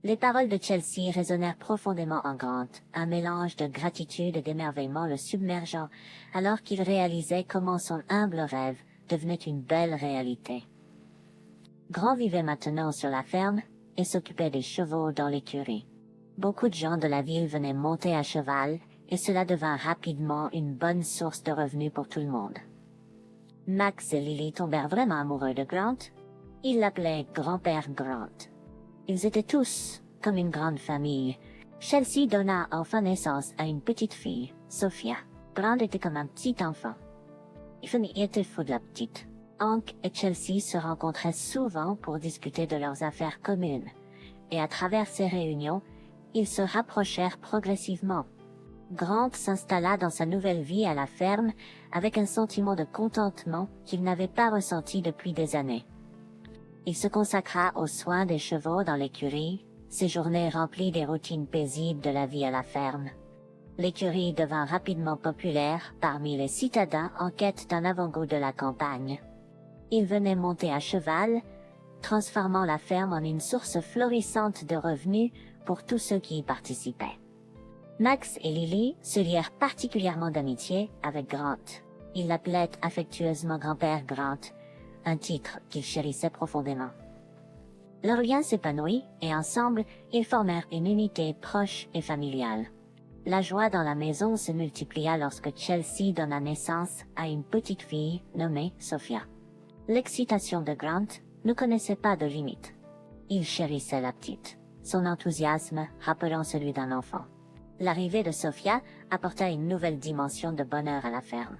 Les paroles de Chelsea résonnèrent profondément en Grant, un mélange de gratitude et d'émerveillement le submergeant, alors qu'il réalisait comment son humble rêve devenait une belle réalité. Grant vivait maintenant sur la ferme et s'occupait des chevaux dans l'écurie. Beaucoup de gens de la ville venaient monter à cheval, et cela devint rapidement une bonne source de revenus pour tout le monde. Max et Lily tombèrent vraiment amoureux de Grant. Ils l'appelaient grand-père Grant. Ils étaient tous comme une grande famille. Chelsea donna enfin naissance à une petite fille, Sophia. Grant était comme un petit enfant. Il était fou de la petite. Hank et Chelsea se rencontraient souvent pour discuter de leurs affaires communes, et à travers ces réunions, ils se rapprochèrent progressivement. Grant s'installa dans sa nouvelle vie à la ferme avec un sentiment de contentement qu'il n'avait pas ressenti depuis des années. Il se consacra aux soins des chevaux dans l'écurie, ses journées remplies des routines paisibles de la vie à la ferme. L'écurie devint rapidement populaire parmi les citadins en quête d'un avant-goût de la campagne. Ils venaient monter à cheval, transformant la ferme en une source florissante de revenus pour tous ceux qui y participaient. Max et Lily se lièrent particulièrement d'amitié avec Grant. Ils l'appelaient affectueusement grand-père Grant, un titre qu'ils chérissaient profondément. Leur lien s'épanouit et ensemble, ils formèrent une unité proche et familiale. La joie dans la maison se multiplia lorsque Chelsea donna naissance à une petite fille nommée Sophia. L'excitation de Grant ne connaissait pas de limite. Il chérissait la petite, son enthousiasme rappelant celui d'un enfant. L'arrivée de Sophia apporta une nouvelle dimension de bonheur à la ferme.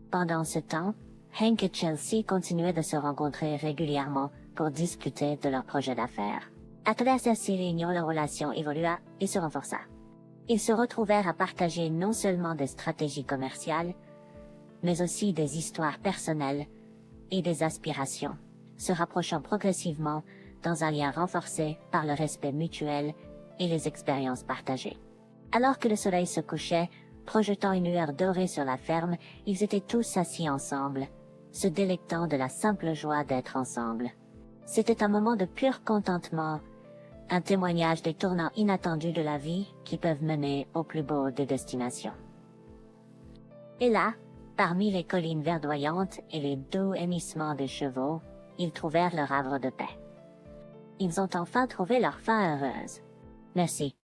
Pendant ce temps, Hank et Chelsea continuaient de se rencontrer régulièrement pour discuter de leurs projets d'affaires. À travers ces réunions, leur relation évolua et se renforça. Ils se retrouvèrent à partager non seulement des stratégies commerciales, mais aussi des histoires personnelles et des aspirations, se rapprochant progressivement dans un lien renforcé par le respect mutuel et les expériences partagées. Alors que le soleil se couchait, projetant une lueur dorée sur la ferme, ils étaient tous assis ensemble, se délectant de la simple joie d'être ensemble. C'était un moment de pur contentement, un témoignage des tournants inattendus de la vie qui peuvent mener au plus beau des destinations. Et là, parmi les collines verdoyantes et les doux hennissements des chevaux, ils trouvèrent leur havre de paix. Ils ont enfin trouvé leur fin heureuse. Merci.